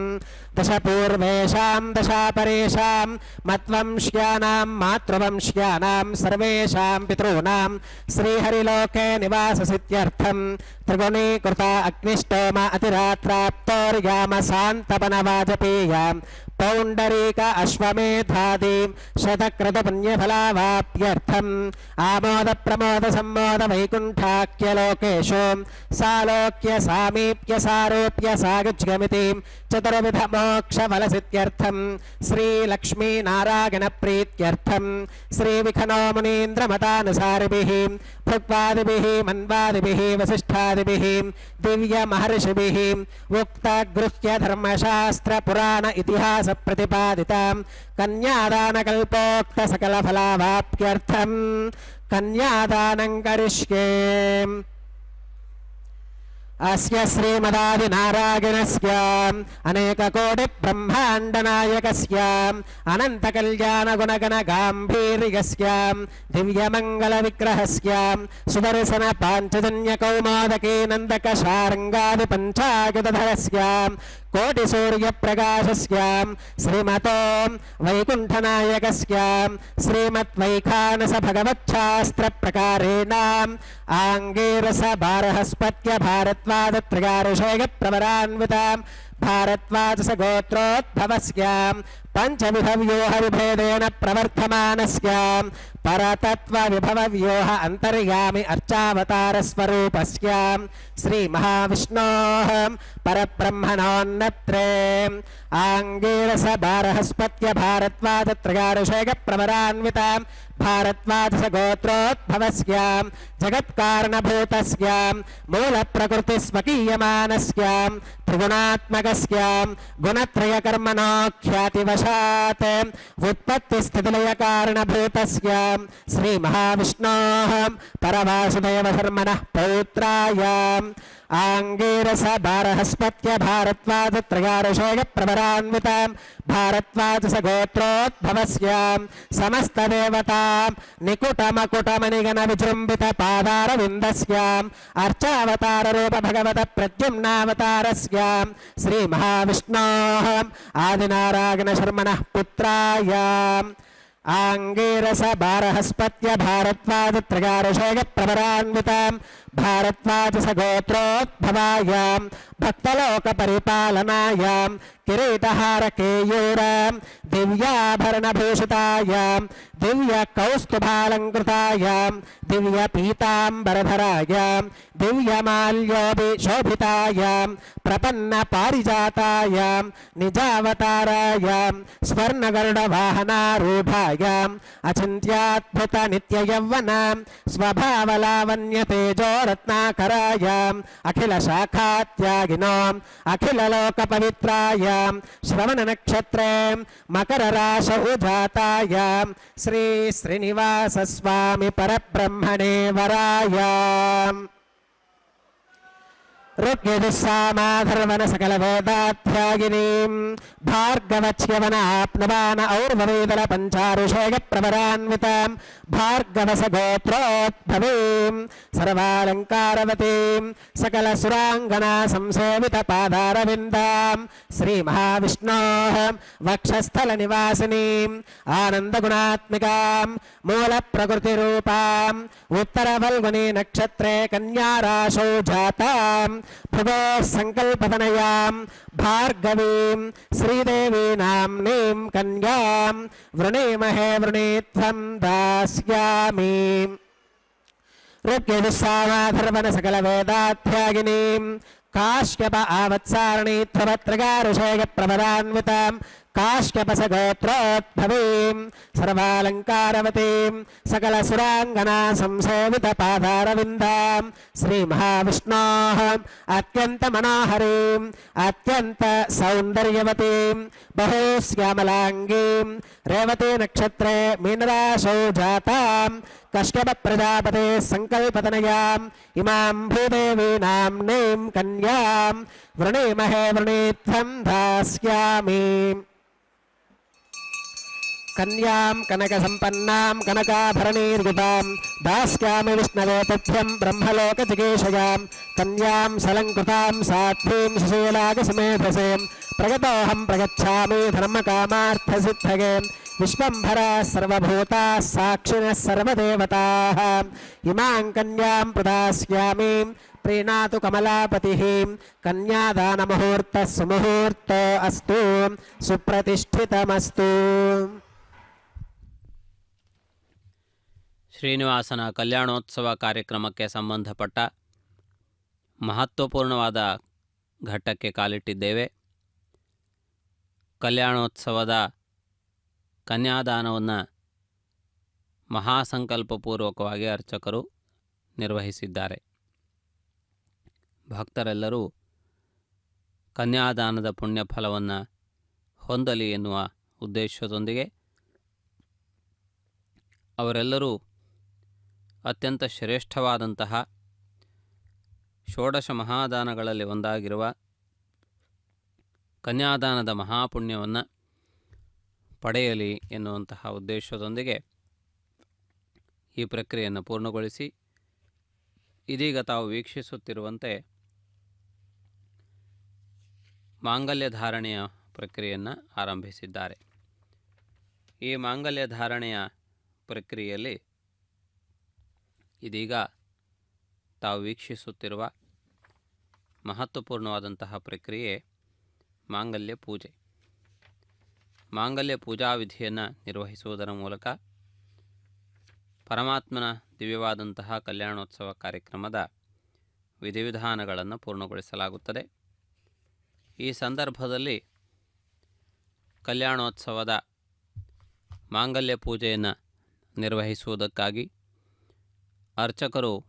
दश पूर्वेषां दशापरेषां मत्वंश्यानां मातृवंश्यानां सर्वेषां पितॄणां श्रीहरिलोके निवाससिद्ध्यर्थं त्रिगुणीकृता अग्निष्टोम अतिरात्राप्तोर्याम शान्तपनवाजपेयां पौण्डरीक अश्वमेधादि शतक्रतपुण्यफलावाप्यर्थम् आमोद प्रमोद सम्मोद वैकुण्ठाख्यलोकेषु सालोक्य सामीप्य सारूप्य सायुज्यमिति चतुर्विध मोक्षफलसिद्ध्यर्थं श्रीलक्ष्मीनारायण प्रीत्यर्थं श्रीविखनो मुनीन्द्रमतानुसारिभिः भृग्वादिभिः मन्वादिभिः वसिष्ठादिभिः दिव्यमहर्षिभिः उक्तगृह्य धर्मशास्त्र पुराण इतिहास प्रतिपादितां कन्यादानकल्पोक्त सकलफलावाप्त्यर्थं कन्यादानं करिष्ये। अस्य श्रीमदादिनारायणस्य अनेककोटिब्रह्माण्डनायकस्य अनन्तकल्याणगुणगणगाम्भीर्यस्य दिव्यमङ्गलविग्रहस्य सुदर्शन पाञ्चजन्यकौमोदकी नन्दकशार्ङ्गादिपञ्चायुधरस्य कोटिसूर्यप्रकाशस्य श्रीमतो वैकुण्ठनायकस्य श्रीमद्वैखानस भगवच्छास्त्रप्रकारेण आङ्गीरस बारहस्पत्य भारद्वाजत्रयारुषेयप्रवरान्वितां भारद्वाजस गोत्रोद्भवस्य पञ्चविधव्यूहविभेदेन प्रवर्धमानस्य परतत्त्वविभवव्यूह अन्तर्यामि अर्चावतारस्वरूपस्य श्रीमहाविष्णोः परब्रह्मणोन्नत्रे आङ्गीरस बारहस्पत्य भारद्वाजत्रयारुषेयप्रवरान्वितां भारद्वाजस गोत्रोद्भवस्य जगत्कारणभूतस्य मूलप्रकृतिस्वकीयमानस्य त्रिगुणात्मकस्य गुणत्रयकर्मणोख्यातिवशात् उत्पत्तिस्थितिलयकारणभूतस्य श्रीमहाविष्णोः परवासुदेवधर्मणः पौत्राय आङ्गीरस बारहस्पत्य भारद्वाजत्रयारुषेयप्रवरान्वितां भारद्वाजस गोत्रोद्भवस्य समस्तदेवता निकुटमकुटमणिगण विजृम्भित पादारविन्दस्य अर्चावताररूप भगवत प्रद्युम्नावतारस्य श्रीमहाविष्णोः आदिनारायण शर्मणः पुत्राय आङ्गीरस बारहस्पत्य भारद्वाजत्रयारुषेयप्रवरान्वितां भारद्वाजसगोत्रोद्भवायां भक्तलोकपरिपालनायां किरीटहारकेयूरां दिव्याभरणभूषितायां दिव्यकौस्तुभालङ्कृतायां दिव्यपीताम्बरधरायां दिव्यमाल्योभिशोभितायां प्रपन्नपारिजातायां निजावतारायां स्वर्णगरुडवाहनारूढायाम् अचिन्त्याद्भुतनित्ययौवनां स्वभावलावण्यतेजोरत्नाकरायाम् अखिलशाखात्यागिनोम् अखिललोकपवित्रायां श्रवणनक्षत्रे मकरराश उजातायां श्रीश्रीनिवासस्वामि परब्रह्मणे वरायाम् ऋग्यजुस्सामाधर्वणसकलवेदाध्यागिनीं भार्गवच्यवनाप्नुवान और्ववेदलपञ्चारुषेयप्रवरान्वितां भार्गवसगोत्रोद्भवीं सर्वालङ्कारवतीं सकलसुराङ्गना संसेवितपादारविन्दां श्रीमहाविष्णोः वक्षस्थलनिवासिनीम् आनन्दगुणात्मिकां मूलप्रकृतिरूपाम् उत्तरफल्गुनी नक्षत्रे कन्याराशौ जातां भृगोः सङ्कल्पतनयां भार्गवीं श्रीदेवी नाम्नीं कन्यां वृणीमहे वृणीत्वं दास्यामि ऋग्यजुस्सामाधर्वणसकलवेदाध्यागिनीं काश्यप आवत्सारणीत्वपत्रगारुषेयप्रवरान्वितां काश्यपसगोत्रोद्भवीं सर्वालङ्कारवतीं सकलसुराङ्गना संसेवितपादारविन्दां श्रीमहाविष्णोः अत्यन्तमनोहरीम् अत्यन्तसौन्दर्यवतीं बहुश्यामलाङ्गीं रेवतीनक्षत्रे मीनराशौ जातां कश्यपप्रजापते सङ्कल्पतनयाम् इमां भूदेवी नाम्नीं कन्यां वृणीमहे वृणीत्वं दास्यामि कन्यां कनकसम्पन्नां कनकाभरणीर्युतां दास्यामि विष्णवे तुभ्यं ब्रह्मलोकजिगीषयां कन्यां सलङ्कृतां साध्वीं सुशीलागसमेधसें प्रगतोऽहं प्रगच्छामि धर्मकामार्थसिद्धये विश्वम्भरा सर्वभूताः साक्षिणः सर्वदेवताः इमां कन्यां प्रदास्यामि प्रीणातु कमलापतिः कन्यादानमुहूर्तः सुमुहूर्तो अस्तु सुप्रतिष्ठितमस्तु ಶ್ರೀನಿವಾಸನ ಕಲ್ಯಾಣೋತ್ಸವ ಕಾರ್ಯಕ್ರಮಕ್ಕೆ ಸಂಬಂಧಪಟ್ಟ ಮಹತ್ವಪೂರ್ಣವಾದ ಘಟ್ಟಕ್ಕೆ ಕಾಲಿಟ್ಟಿದ್ದೇವೆ. ಕಲ್ಯಾಣೋತ್ಸವದ ಕನ್ಯಾದಾನವನ್ನು ಮಹಾಸಂಕಲ್ಪಪೂರ್ವಕವಾಗಿ ಅರ್ಚಕರು ನಿರ್ವಹಿಸಿದ್ದಾರೆ. ಭಕ್ತರೆಲ್ಲರೂ ಕನ್ಯಾದಾನದ ಪುಣ್ಯಫಲವನ್ನು ಹೊಂದಲಿ ಎನ್ನುವ ಉದ್ದೇಶದೊಂದಿಗೆ ಅವರೆಲ್ಲರೂ ಅತ್ಯಂತ ಶ್ರೇಷ್ಠವಾದಂತಹ ಷೋಡಶ ಮಹಾದಾನಗಳಲ್ಲಿ ಒಂದಾಗಿರುವ ಕನ್ಯಾದಾನದ ಮಹಾಪುಣ್ಯವನ್ನು ಪಡೆಯಲಿ ಎನ್ನುವಂತಹ ಉದ್ದೇಶದೊಂದಿಗೆ ಈ ಪ್ರಕ್ರಿಯೆಯನ್ನು ಪೂರ್ಣಗೊಳಿಸಿ ಇದೀಗ ತಾವು ವೀಕ್ಷಿಸುತ್ತಿರುವಂತೆ ಮಾಂಗಲ್ಯ ಧಾರಣೆಯ ಪ್ರಕ್ರಿಯೆಯನ್ನು ಆರಂಭಿಸಿದ್ದಾರೆ. ಈ ಮಾಂಗಲ್ಯ ಧಾರಣೆಯ ಪ್ರಕ್ರಿಯೆಯಲ್ಲಿ ಇದೀಗ ತಾವು ವೀಕ್ಷಿಸುತ್ತಿರುವ ಮಹತ್ವಪೂರ್ಣವಾದಂತಹ ಪ್ರಕ್ರಿಯೆ ಮಾಂಗಲ್ಯ ಪೂಜೆ. ಮಾಂಗಲ್ಯ ಪೂಜಾ ವಿಧಿಯನ್ನು ನಿರ್ವಹಿಸುವುದರ ಮೂಲಕ ಪರಮಾತ್ಮನ ದಿವ್ಯವಾದಂತಹ ಕಲ್ಯಾಣೋತ್ಸವ ಕಾರ್ಯಕ್ರಮದ ವಿಧಿವಿಧಾನಗಳನ್ನು ಪೂರ್ಣಗೊಳಿಸಲಾಗುತ್ತದೆ. ಈ ಸಂದರ್ಭದಲ್ಲಿ ಕಲ್ಯಾಣೋತ್ಸವದ ಮಾಂಗಲ್ಯ ಪೂಜೆಯನ್ನು ನಿರ್ವಹಿಸುವುದಕ್ಕಾಗಿ ಅರ್ಚಕರು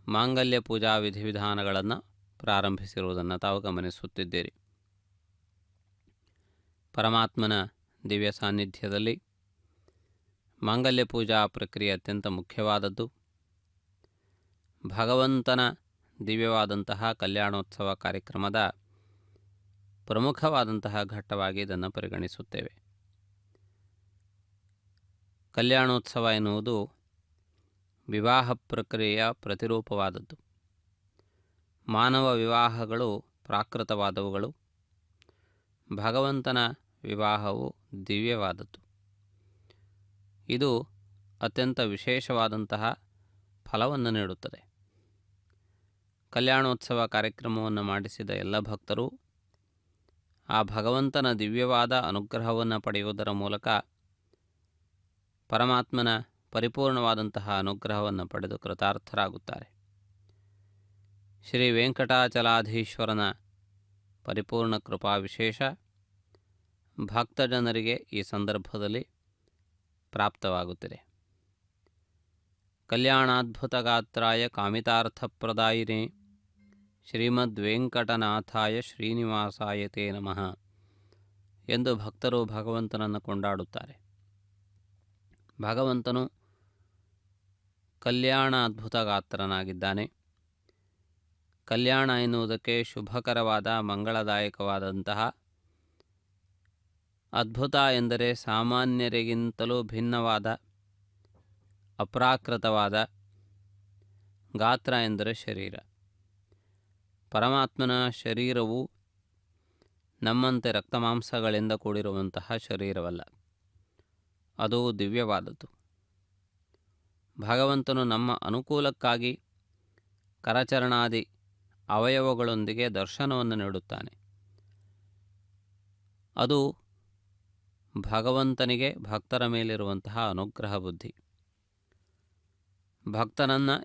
ಮಾಂಗಲ್ಯ ಪೂಜಾ ವಿಧಿವಿಧಾನಗಳನ್ನು ಪ್ರಾರಂಭಿಸಿರುವುದನ್ನು ತಾವು ಗಮನಿಸುತ್ತಿದ್ದೀರಿ. ಪರಮಾತ್ಮನ ದಿವ್ಯ ಸಾನ್ನಿಧ್ಯದಲ್ಲಿ ಮಾಂಗಲ್ಯ ಪೂಜಾ ಪ್ರಕ್ರಿಯೆ ಅತ್ಯಂತ ಮುಖ್ಯವಾದದ್ದು. ಭಗವಂತನ ದಿವ್ಯವಾದಂತಹ ಕಲ್ಯಾಣೋತ್ಸವ ಕಾರ್ಯಕ್ರಮದ ಪ್ರಮುಖವಾದಂತಹ ಘಟ್ಟವಾಗಿ ಇದನ್ನು ಪರಿಗಣಿಸುತ್ತೇವೆ. ಕಲ್ಯಾಣೋತ್ಸವ ಎನ್ನುವುದು ವಿವಾಹ ಪ್ರಕ್ರಿಯೆಯ ಪ್ರತಿರೂಪವಾದದ್ದು. ಮಾನವ ವಿವಾಹಗಳು ಪ್ರಾಕೃತವಾದವುಗಳು, ಭಗವಂತನ ವಿವಾಹವು ದಿವ್ಯವಾದದ್ದು. ಇದು ಅತ್ಯಂತ ವಿಶೇಷವಾದಂತಹ ಫಲವನ್ನು ನೀಡುತ್ತದೆ. ಕಲ್ಯಾಣೋತ್ಸವ ಕಾರ್ಯಕ್ರಮವನ್ನು ಮಾಡಿಸಿದ ಎಲ್ಲ ಭಕ್ತರು ಆ ಭಗವಂತನ ದಿವ್ಯವಾದ ಅನುಗ್ರಹವನ್ನು ಪಡೆಯುವುದರ ಮೂಲಕ ಪರಮಾತ್ಮನ ಪರಿಪೂರ್ಣವಾದಂತಹ ಅನುಗ್ರಹವನ್ನು ಪಡೆದು ಕೃತಾರ್ಥರಾಗುತ್ತಾರೆ. ಶ್ರೀ ವೆಂಕಟಾಚಲಾಧೀಶ್ವರನ ಪರಿಪೂರ್ಣ ಕೃಪಾ ವಿಶೇಷ ಭಕ್ತಜನರಿಗೆ ಈ ಸಂದರ್ಭದಲ್ಲಿ ಪ್ರಾಪ್ತವಾಗುತ್ತಿದೆ. ಕಲ್ಯಾಣಾದ್ಭುತಗಾತ್ರಾಯ ಕಾಮಿತಾರ್ಥಪ್ರದಾಯಿನೇ ಶ್ರೀಮದ್ವೆಂಕಟನಾಥಾಯ ಶ್ರೀನಿವಾಸಾಯ ತೇ ನಮಃ ಎಂದು ಭಕ್ತರು ಭಗವಂತನನ್ನು ಕೊಂಡಾಡುತ್ತಾರೆ. ಭಗವಂತನು ಕಲ್ಯಾಣ ಅದ್ಭುತಗಾತ್ರನಾಗಿದ್ದಾನೆ. ಕಲ್ಯಾಣ ಎನ್ನುವುದಕ್ಕೆ ಶುಭಕರವಾದ ಮಂಗಳದಾಯಕವಾದಂತಹ, ಅದ್ಭುತ ಎಂದರೆ ಸಾಮಾನ್ಯರಿಗಿಂತಲೂ ಭಿನ್ನವಾದ ಅಪ್ರಾಕೃತವಾದ, ಗಾತ್ರ ಎಂದರೆ ಶರೀರ. ಪರಮಾತ್ಮನ ಶರೀರವು ನಮ್ಮಂತೆ ರಕ್ತಮಾಂಸಗಳಿಂದ ಕೂಡಿರುವಂತಹ ಶರೀರವಲ್ಲ, ಅದು ದಿವ್ಯವಾದದ್ದು. ಭಗವಂತನು ನಮ್ಮ ಅನುಕೂಲಕ್ಕಾಗಿ ಕರಚರಣಾದಿ ಅವಯವಗಳೊಂದಿಗೆ ದರ್ಶನವನ್ನು ನೀಡುತ್ತಾನೆ. ಅದು ಭಗವಂತನಿಗೆ ಭಕ್ತರ ಮೇಲಿರುವಂತಹ ಅನುಗ್ರಹ ಬುದ್ಧಿ. ಭಕ್ತನನ್ನು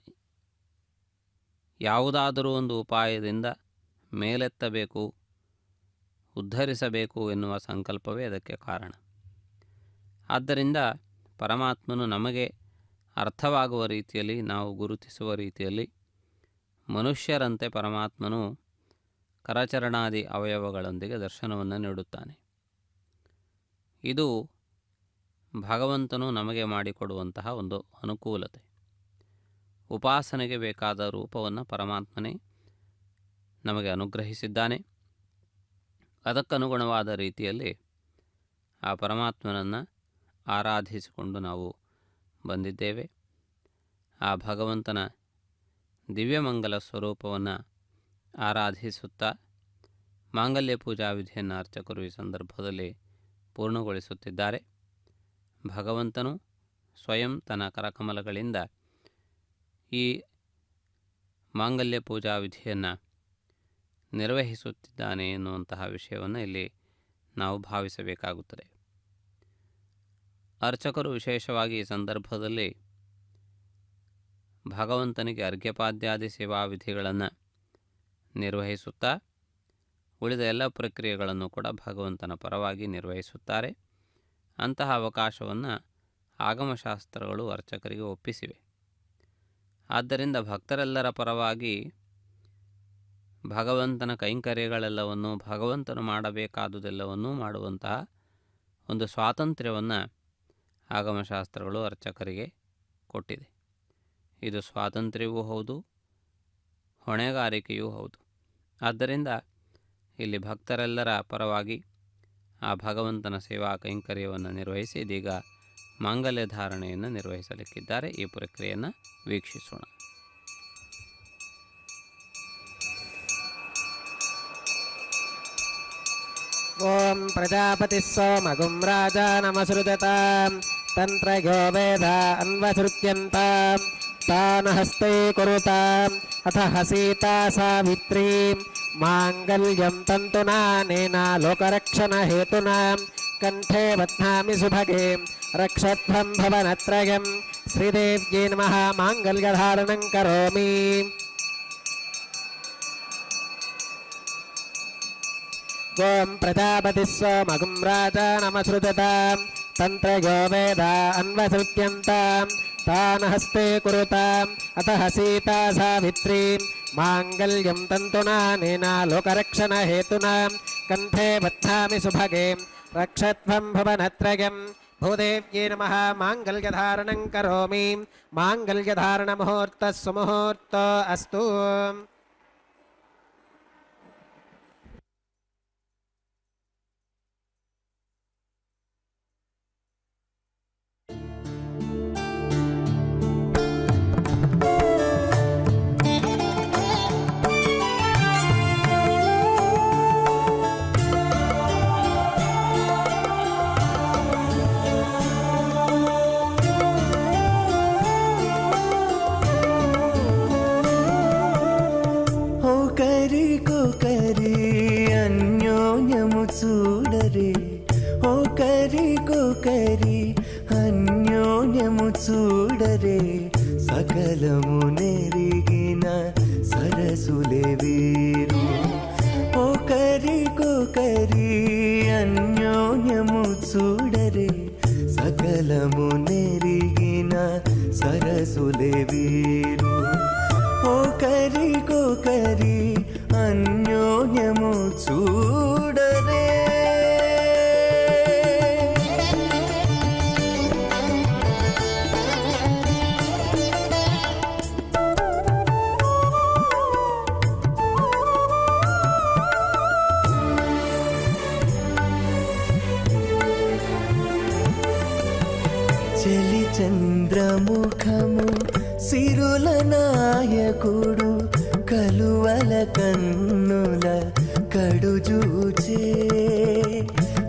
ಯಾವುದಾದರೂ ಒಂದು ಉಪಾಯದಿಂದ ಮೇಲೆತ್ತಬೇಕು, ಉದ್ಧರಿಸಬೇಕು ಎನ್ನುವ ಸಂಕಲ್ಪವೇ ಅದಕ್ಕೆ ಕಾರಣ. ಆದ್ದರಿಂದ ಪರಮಾತ್ಮನು ನಮಗೆ ಅರ್ಥವಾಗುವ ರೀತಿಯಲ್ಲಿ, ನಾವು ಗುರುತಿಸುವ ರೀತಿಯಲ್ಲಿ ಮನುಷ್ಯರಂತೆ ಪರಮಾತ್ಮನು ಕರಚರಣಾದಿ ಅವಯವಗಳೊಂದಿಗೆ ದರ್ಶನವನ್ನು ನೀಡುತ್ತಾನೆ. ಇದು ಭಗವಂತನು ನಮಗೆ ಮಾಡಿಕೊಡುವಂತಹ ಒಂದು ಅನುಕೂಲತೆ. ಉಪಾಸನೆಗೆ ಬೇಕಾದ ರೂಪವನ್ನು ಪರಮಾತ್ಮನೇ ನಮಗೆ ಅನುಗ್ರಹಿಸಿದ್ದಾನೆ. ಅದಕ್ಕನುಗುಣವಾದ ರೀತಿಯಲ್ಲಿ ಆ ಪರಮಾತ್ಮನನ್ನು ಆರಾಧಿಸಿಕೊಂಡು ನಾವು ಬಂದಿದ್ದೇವೆ. ಆ ಭಗವಂತನ ದಿವ್ಯಮಂಗಲ ಸ್ವರೂಪವನ್ನು ಆರಾಧಿಸುತ್ತಾ ಮಾಂಗಲ್ಯ ಪೂಜಾ ವಿಧಿಯನ್ನು ಅರ್ಚಕರು ಈ ಸಂದರ್ಭದಲ್ಲಿ ಪೂರ್ಣಗೊಳಿಸುತ್ತಿದ್ದಾರೆ. ಭಗವಂತನು ಸ್ವಯಂ ತನ್ನ ಕರಕಮಲಗಳಿಂದ ಈ ಮಾಂಗಲ್ಯ ಪೂಜಾ ವಿಧಿಯನ್ನು ನಿರ್ವಹಿಸುತ್ತಿದ್ದಾನೆ ಎನ್ನುವಂತಹ ವಿಷಯವನ್ನು ಇಲ್ಲಿ ನಾವು ಭಾವಿಸಬೇಕಾಗುತ್ತದೆ. ಅರ್ಚಕರು ವಿಶೇಷವಾಗಿ ಈ ಸಂದರ್ಭದಲ್ಲಿ ಭಗವಂತನಿಗೆ ಅರ್ಘ್ಯಪಾದ್ಯಾದಿ ಸೇವಾ ವಿಧಿಗಳನ್ನು ನಿರ್ವಹಿಸುತ್ತಾ ಉಳಿದ ಎಲ್ಲ ಪ್ರಕ್ರಿಯೆಗಳನ್ನು ಕೂಡ ಭಗವಂತನ ಪರವಾಗಿ ನಿರ್ವಹಿಸುತ್ತಾರೆ. ಅಂತಹ ಅವಕಾಶವನ್ನು ಆಗಮಶಾಸ್ತ್ರಗಳು ಅರ್ಚಕರಿಗೆ ಒಪ್ಪಿಸಿವೆ. ಆದ್ದರಿಂದ ಭಕ್ತರೆಲ್ಲರ ಪರವಾಗಿ ಭಗವಂತನ ಕೈಂಕರ್ಯಗಳೆಲ್ಲವನ್ನೂ, ಭಗವಂತನು ಮಾಡಬೇಕಾದುದೆಲ್ಲವನ್ನೂ ಮಾಡುವಂತಹ ಒಂದು ಸ್ವಾತಂತ್ರ್ಯವನ್ನು ಆಗಮಶಾಸ್ತ್ರಗಳು ಅರ್ಚಕರಿಗೆ ಕೊಟ್ಟಿದೆ. ಇದು ಸ್ವಾತಂತ್ರ್ಯವೂ ಹೌದು, ಹೊಣೆಗಾರಿಕೆಯೂ ಹೌದು. ಆದ್ದರಿಂದ ಇಲ್ಲಿ ಭಕ್ತರೆಲ್ಲರ ಪರವಾಗಿ ಆ ಭಗವಂತನ ಸೇವಾ ಕೈಂಕರ್ಯವನ್ನು ನಿರ್ವಹಿಸಿ ಇದೀಗ ಮಾಂಗಲ್ಯ ಧಾರಣೆಯನ್ನು ನಿರ್ವಹಿಸಲಿಕ್ಕಿದ್ದಾರೆ. ಈ ಪ್ರಕ್ರಿಯೆಯನ್ನು ವೀಕ್ಷಿಸೋಣ. ಓಂ ಪ್ರಜಾಪತಿಃ ಸೋಮಗುಂ ರಾಜಾನಮಸೃಜತಾಂ ತಂತ್ರಯೋ ವೇದ ಅನ್ವಸೃತ್ಯಂತಾಂ ತಾನ ಹಸ್ತೆ ಕುರುತಾಂ ಅಥ ಸೀತಾ ಸಾವಿತ್ರೀಂ ಮಾಂಗಲ್ಯಂ ತಂತುನಾನೇನ ಲೋಕರಕ್ಷಣ ಹೇತುನಾ ಕಂಠೆ ಬಧ್ನಾಮಿ ಸುಭಗೆ ರಕ್ಷಧ್ವಂ ಭವನತ್ರಯಂ ಶ್ರೀದೇವ್ಯೈ ನಮಃ ಮಾಂಗಲ್ಯಧಾರಣಂ ಕರೋಮಿ. ಓಂ ಪ್ರಜಾಪತಿಃ ಸೋಮಗುಂ ರಾಜಾನಮಸೃಜತಾಂ ತಂತ್ರಯೋ ವೇದ ಅನ್ವಸೃತ್ಯಂತಾಂ ತಾನ ಹಸ್ತೆ ಕುರುತಾಂ ಅತಃ ಸೀತಾ ಸಾವಿತ್ರೀಂ ಮಾಂಗಲ್ಯಂ ತಂತುನಾನೇನ ಲೋಕರಕ್ಷಣ ಹೇತುನಾ ಕಂಠೆ ಬಧ್ನಾಮಿ ಸುಭಗೆ ರಕ್ಷಧ್ವಂ ಭವನತ್ರಯಂ ಭೂದೇವ್ಯೈ ನಮಃ ಮಾಂಗಲ್ಯಧಾರಣಂ ಕರೋಮಿ. ಮಾಂಗಲ್ಯಧಾರಣ ಮುಹೂರ್ತ ಸುಮುಹೂರ್ತ ಅಸ್ತು. చూడరే సకలము నెరిగిన సరసులే వీరు ఒకరికొకరి అన్యోన్యము చూడరే సకలము నెరిగిన సరసులే వీరు ఒకరికొకరి అన్యోన్యము చూడరే చెలి చంద్రముఖము సిరుల నాయకుడు కలువల కన్నుల కడుజూచే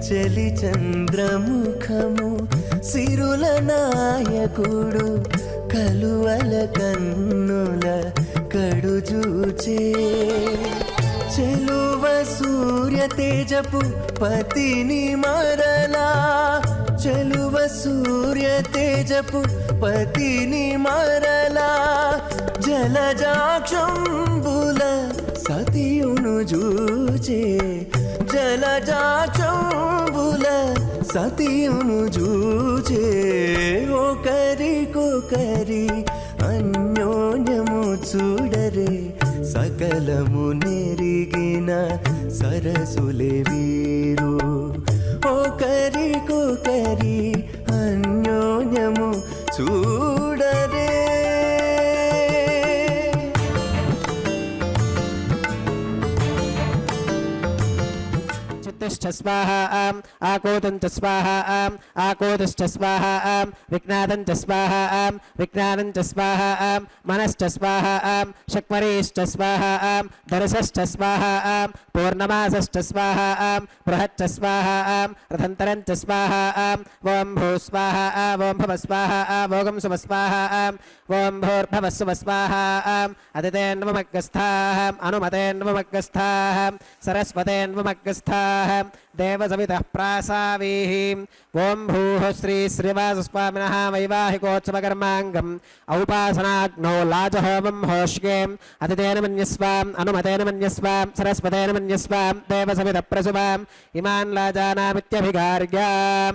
చెలి చంద్రముఖము సిరుల నాయకుడు కలువల కన్నుల కడుజూచే చెలువ సూర్య తేజపు పతిని మరలా చెలువ సూర్య తేజపు పతిని మరలా జలజాక్షంబుల సతియును జూచే జలజాక్షంబుల సతియును జూచే ఒకరికొకరి అన్యోన్యము చూడరే సకలము నెరిగిన సరసులే వీరు ఒకరికొకరి అన్యోన్యము చూడరే చిత్తిష్ట స్వాహా ఆకోదం చ స్వాహా ఆకోదశ్చ స్వాహా విజ్ఞాతం చ స్వాహా విజ్ఞానం చ స్వాహా మనశ్చ స్వాహా శక్మరీశ్చ స్వాహా ధనుసశ్చ స్వాహా పూర్ణమాసశ్చ స్వాహా బృహచ్చ స్వాహా రథంతరం చ స్వాహా ఓం భూ స్వాహా ఓం భవ స్వాహా ఓం సుమ స్వాహా ఓం భూర్భవ సుమ స్వాహా అదితేన్వమగ్గస్థాః అనుమతేన్వమగ్గస్థాః సరస్వతేన్వమగ్గస్థాః దేవసవితః ప్రాసావీః ఓం భూః శ్రీ శ్రీవాసస్వామినः వైవాహికోత్సవకర్మాంగం ఔపాసనాగ్నౌ లాజహోమం హోష్యే అతిథేన మన్యస్వాం అనుమతేన మన్యస్వాం సరస్వతేన మన్యస్వాం దేవసవితః ప్రసువాం ఇమాన్ లాజానామిత్యభిగార్యాం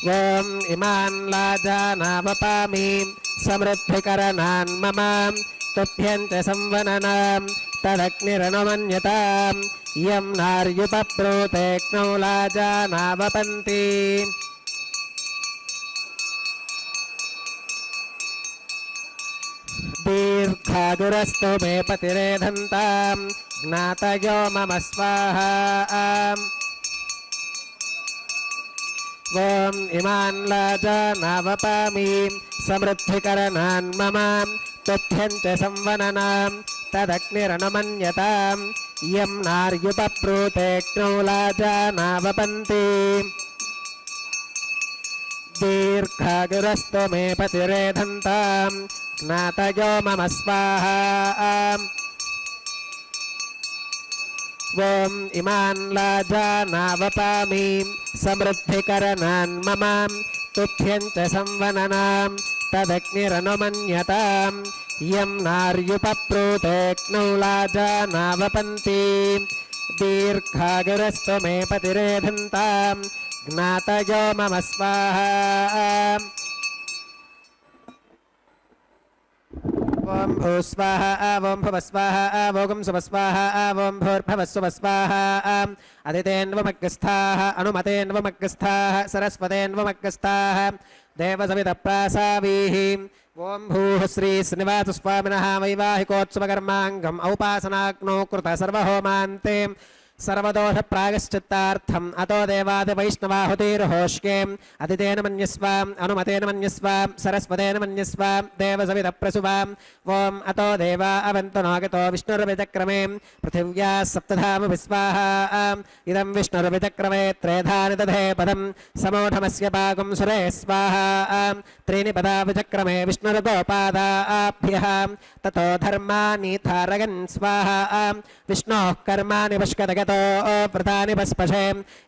ఓం ఇమాన్ లాజానామపామి సమృద్ధికరణాన్ మమ తుభ్యం చ సంవననాం తదగ్నిరనుమన్యతాం ఇయం నార్యుపప్రోతేక్నౌ లాజానావపంతి దీర్ఘాదురస్తు మే పతిరేధంతాం జ్ఞాతయో మమ స్వాహా ఓం ఇమాన్ లాజానావపామి సమృద్ధికరణాన్ మమ తుభ్యం చ సంవననాం తదగ్నిరనుమన్యతాం ఇయం నార్యుపప్రోతేక్నౌ లాజానావపంతి దీర్ఘాగురస్తు మే పతిరేధంతాం జ్ఞాతయో మమ స్వాహా ఓం ఇమాన్ లాజానావపామి సమృద్ధికరణాన్ మమ తుభ్యం చ సంవననాం తదగ్నిరనుమన్యతాం ఇయం నార్యుపప్రోతేక్నౌ లాజానావపంతి దీర్ఘాగురస్తు మే పతిరేధంతాం జ్ఞాతయో మమ స్వాహా ఓం భూ స్వాహా ఓం భవ స్వాహా ఓం సుమ స్వాహా ఓం భూర్భవ సుమ స్వాహా అదితేన్వమగ్గస్థాః అనుమతేన్వమగ్గస్థాః సరస్వతేన్వమగ్గస్థాః దేవసవితః ప్రాసావీః ఓం భూః శ్రీ శ్రీనివాసస్వామినः వైవాహికోత్సవకర్మాంగం ఔపాసనాగ్నో కృత సర్వహోమాంతే సర్వదోష ప్రాయశ్చిత్తార్థం అతో దేవాది వైష్ణవాహుతిర్హోష్కే అతిథేన మన్యస్వాం అనుమతేన మన్యస్వాం సరస్వతేన మన్యస్వాం దేవసవితః ప్రసువాం ఓం అతో దేవా అవంతు నాగతో విష్ణుర్విచక్రమే పృథివ్యా సప్తధామ విస్వాహా ఇదం విష్ణుర్విచక్రమే త్రేధాని దధే పదం సమోఢమస్య పాకం సురే స్వాహా త్రీని పదా విచక్రమే విష్ణుర్గోపాదాభ్యః తతో ధర్మాని ధారయన్ స్వాహా విష్ణోః కర్మాణి వష్కదగత ततो व्रतानि पस्पशे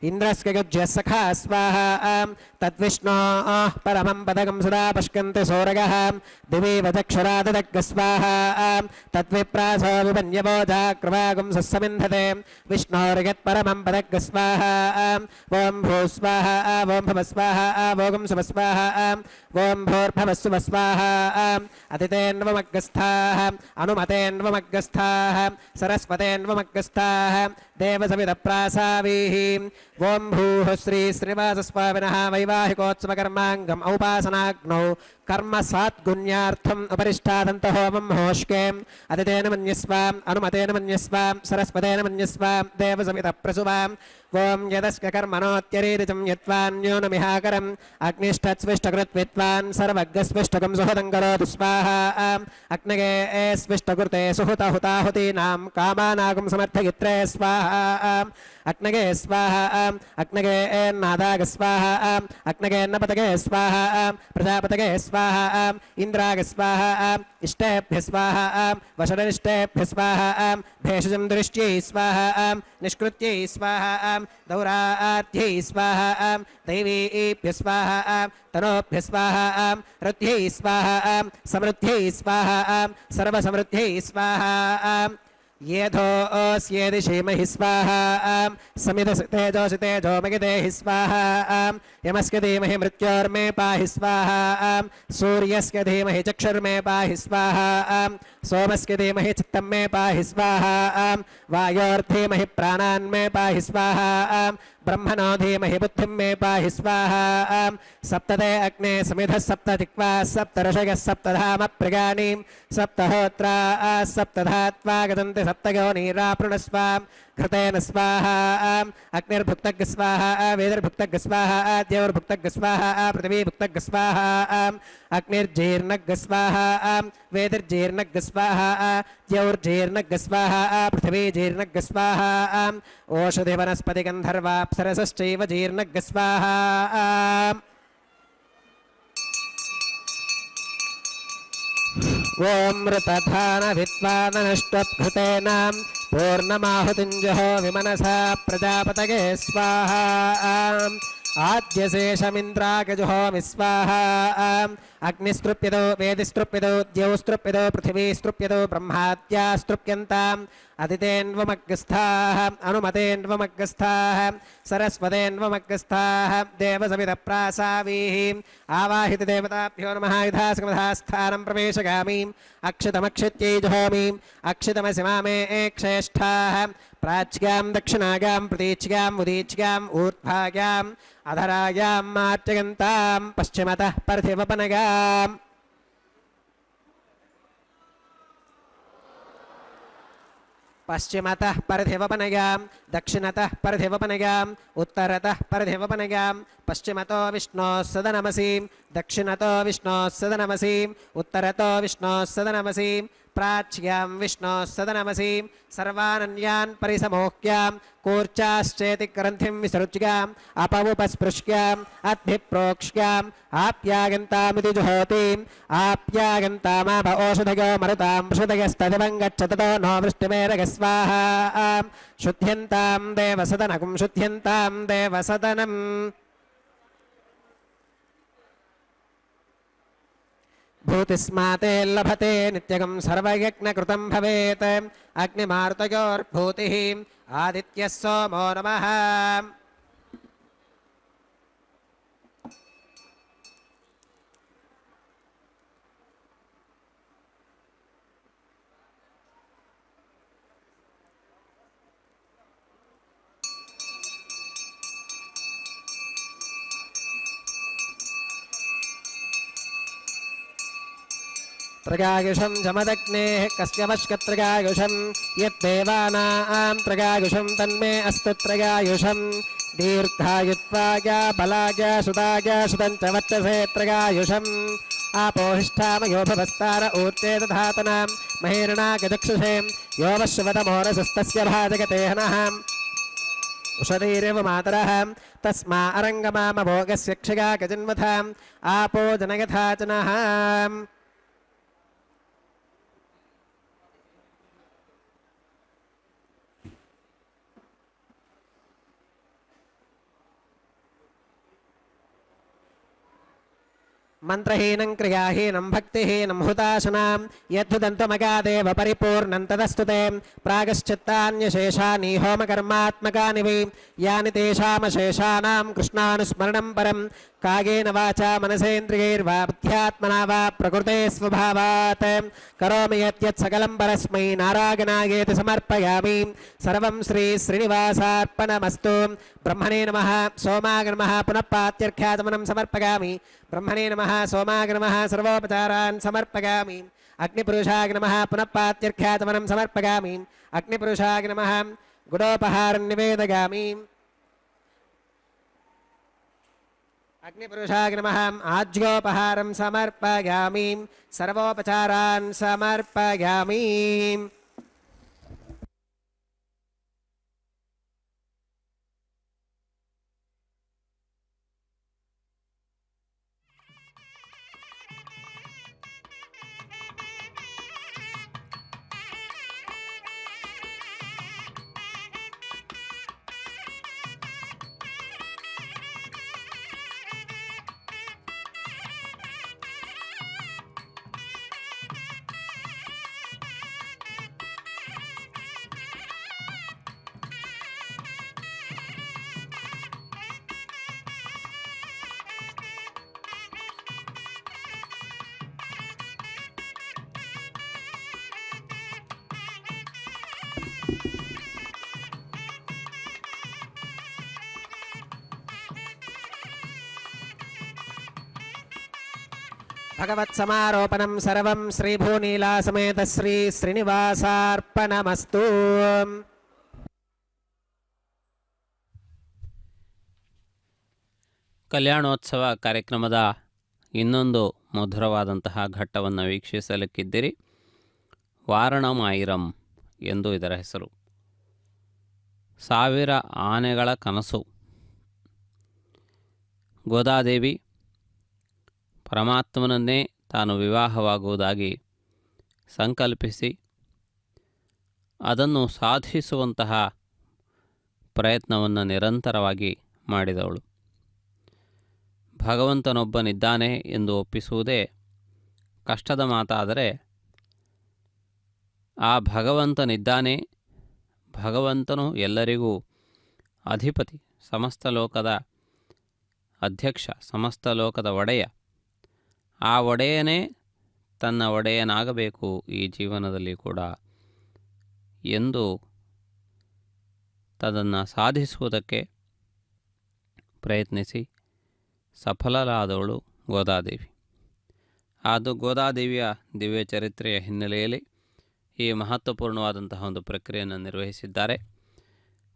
इन्द्रस्य युज्यः सखा स्वाहा तद्विष्णोः परमं पदकं सदा पश्यन्ति सोरगः दिवि वचक्षुराददग्गः स्वाहा तद्विप्रासो विपन्यवोजाक्रवागुं सस्समिन्धते विष्णोर्यत्परमं पदग्गः स्वाहा ॐ भूः स्वाहा ॐ भवः स्वाहा ॐ सुवः स्वाहा ॐ भूर्भवः सुवः स्वाहा अतितेन्वमग्गस्थाः अनुमतेन्वमग्गस्थाः सरस्वतेन्वमग्गस्थाः देवसविदप्रासावीः ॐ भूः श्री श्रीवासस्वामिनः वैवाहिकोत्सवकर्माङ्गम् औपासनाग्नौ कर्म सात्गुण्यार्थम् उपरिष्टादन्तः होमं होष्केम् अतितेन मन्यस्वाम् अनुमतेन स्वयं सरस्वतेन मन्य स्वयं देवसमितप्रसुवाम् ॐ यदस्य कर्मणोत्यरीरिचं यत्त्वान्योनमिहाकरम् अग्निष्ठत्स्विष्टकृत्वित्वान् सर्वज्ञस्विष्टकं सुहृदं करोतु स्वाहा अग्नगे स्विष्टकृते सुहुताहुताहुतीनां कामानागं समर्थयित्रे स्वाहा अग्नगे स्वाहा अग्नगे नादाग स्वाहा अग्नगे नपतगे स्वाहा प्रजापतगे स्वाहा इंद्राग स्वाहा इष्टेभ्य स्वाहा वशनिष्टेभ्य स्वाहा भेषजं दृष्ट्यै स्वाहा निष्कृत्यै स्वाहा दौराध्यै स्वाहा दैवीभ्य स्वाहा तनोभ्य स्वाहा रथ्यै स्वाहा समृद्ध्यै स्वाहा सर्वसमृद्ध्यै स्वाहा येधोऽस्येदि क्षेमहि स्वाहा समिधस्तेजोषि तेजो मगिदेहि स्वाहा यमस्य धीमहि मृत्योर्मे पाहि स्वाहा सूर्यस्य धीमहि चक्षुर्मे पाहि स्वाहा सोमस्य धीमहि चित्तं मे पाहि स्वाहा वायोर्धीमहि प्राणान् मे पाहि स्वाहा ब्रह्मणो धीमहि बुद्धिं मे पाहि स्वाहा सप्तते अग्ने समिधः सप्त जिह्वा सप्त ऋषयः सप्तधाम प्रगानि सप्तहोत्रा सप्तधात्वा गजन्ति सप्तयोनिरापृणस्व घृतेन स्वाहा अग्निर्भुक्तग् स्वाहा वेदिर्भुक्तग् स्वाहा द्यौर्भुक्तग् स्वाहा पृथिवीभुक्तग् स्वाहा अग्निर्जीर्णग् स्वाहा वेदिर्जीर्णग् स्वाहा द्यौर्जीर्णग् स्वाहा पृथिवीजीर्णग् स्वाहा ओषधि वनस्पतिगन्धर्वाप्सरसश्चैव जीर्णग् स्वाहा ॐ मृतधान विद्वाननष्टभृतेन पूर्णमाहुतिञ्जहो विमनसा प्रजापतये स्वाहा आद्यशेषमिन्द्रागजुहो विस्वाहा अग्निस्तृप्यतो वेदिस्तृप्यतो द्यौस्तृप्यतो पृथिवीस्तृप्यतो ब्रह्माद्यास्तृप्यन्ताम् अदितेन्वमग्गस्थाः अनुमतेन्वमग्गस्थाः सरस्वतेन्वमग्गस्थाः देवसमितप्रासावीः आवाहित देवताभ्यो नमः यथासमधास्थानं प्रवेशगामीम् अक्षतमक्षित्यै जुहोमि अक्षतमसि मामे क्षेष्ठाः प्राच्यां दक्षिणायां प्रतीच्याम् उदीच्याम् ऊर्ध्वायाम् अधरायां मार्जयन्तां पश्चिमतः पार्थिवपनगाम् पश्चिमतः पार्थिवपनगाम् दक्षिणतः पार्थिवपनगाम् उत्तरतः पार्थिवपनगाम् पश्चिमतो विष्णोः सदनमसीं दक्षिणतो विष्णोः सदनमसीं उत्तरतो विष्णोः सदनमसीं प्राच्यां विष्णोः सदनमसीं सर्वानन्यान् परिसमोह्यां कूर्चाश्चेति ग्रन्थिं विसृज्याम् अपमुपस्पृश्याम् अद्भिप्रोक्ष्याम् आप्यागन्तामिति जुहोतिम् आप्यागन्तामाप ओषधयो मरुतां पृषुदयस्तदिवं गच्छततो नो वृष्टिमेरग स्वाहा शुद्ध्यन्तां देवसदनकं शुद्ध्यन्तां देवसदनम् भूतिस्माते लभते नित्यगं सर्वयज्ञकृतं भवेत् अग्निमारुतयोर्भूतिः आदित्यः सोमो नमः त्रगायुषं जमदग्नेः कस्य वश्कत्रगायुषं यद्देवानां त्रगायुषं तन्मे अस्तु त्रगायुषं दीर्घायुत्वाय बलाय सुताय सुतं च वर्चसे त्रगायुषम् आपोहिष्ठामयो भवस्तार ऊर्जे दधातनां महेरणागचक्षुषे यो वश्वतमोरसस्तस्य भाजगते हनः उषधीरेव मातरः तस्मा अरङ्गमामभोगस्य क्षगा गजन्वथाम् आपो जनयथा च नः మంత్రహీనం క్రియాహీనం భక్తిహీనం హుతాశనాం యద్ధుదంతమగాదేవ పరిపూర్ణం తదస్తుతే ప్రాగశ్చిత్తాన్యశేషాని హోమకర్మాత్మకాని వై యాని తేషామశేషానాం కృష్ణానుస్మరణం పరం కాయేన వాచా మనసేంద్రియైర్వా బుద్ధ్యాత్మనా వా ప్రకృతే స్వభావాత్ కరోమి యత్యత్ సకలం పరస్మై నారాయణాయేతి సమర్పయామి సర్వం శ్రీ శ్రీనివాసార్పణమస్తు బ్రహ్మణే నమః సోమాయ నమః పునః పాత్యర్ఘ్యాచమనం సమర్పయామి బ్రహ్మణే నమః సోమాయ నమః సర్వోపచారాన్ సమర్పయామి అగ్నిపురుషాయ నమః పునః పాత్యర్ఘ్యాచమనం సమర్పయామి అగ్నిపురుషాయ నమః గుడోపహారం నివేదయామి అగ్నిపురుషాయ నమః ఆజ్యోపహారం సమర్పయామి సర్వోపచారాన్ సమర్పయామి. భగవత్సమారోపణం సర్వం శ్రీభూనీలా సమేత శ్రీ శ్రీనివాసార్పణమస్తు. ಕಲ್ಯಾಣೋತ್ಸವ ಕಾರ್ಯಕ್ರಮದ ಇನ್ನೊಂದು ಮಧುರವಾದಂತಹ ಘಟ್ಟವನ್ನು ವೀಕ್ಷಿಸಲಿಕ್ಕಿದ್ದೀರಿ. ವಾರಣಮಾಯಿರಂ ಎಂದು ಇದರ ಹೆಸರು. 1000 ಆನೆಗಳ ಕನಸು. ಗೋದಾದೇವಿ ಪರಮಾತ್ಮನನ್ನೇ ತಾನು ವಿವಾಹವಾಗುವುದಾಗಿ ಸಂಕಲ್ಪಿಸಿ ಅದನ್ನು ಸಾಧಿಸುವಂತಹ ಪ್ರಯತ್ನವನ್ನು ನಿರಂತರವಾಗಿ ಮಾಡಿದವಳು. ಭಗವಂತನೊಬ್ಬನಿದ್ದಾನೆ ಎಂದು ಒಪ್ಪಿಸುವುದೇ ಕಷ್ಟದ ಮಾತಾದರೆ, ಆ ಭಗವಂತನಿದ್ದಾನೆ, ಭಗವಂತನು ಎಲ್ಲರಿಗೂ ಅಧಿಪತಿ, ಸಮಸ್ತ ಲೋಕದ ಅಧ್ಯಕ್ಷ, ಸಮಸ್ತ ಲೋಕದ ಒಡೆಯ, ಆ ಒಡೆಯನೇ ತನ್ನ ಒಡೆಯನಾಗಬೇಕು ಈ ಜೀವನದಲ್ಲಿ ಕೂಡ ಎಂದು ತದನ್ನು ಸಾಧಿಸುವುದಕ್ಕೆ ಪ್ರಯತ್ನಿಸಿ ಸಫಲರಾದವಳು ಗೋದಾದೇವಿ. ಅದು ಗೋದಾದೇವಿಯ ದಿವ್ಯ ಚರಿತ್ರೆಯ ಹಿನ್ನೆಲೆಯಲ್ಲಿ ಈ ಮಹತ್ವಪೂರ್ಣವಾದಂತಹ ಒಂದು ಪ್ರಕ್ರಿಯೆಯನ್ನು ನಿರ್ವಹಿಸಿದ್ದಾರೆ.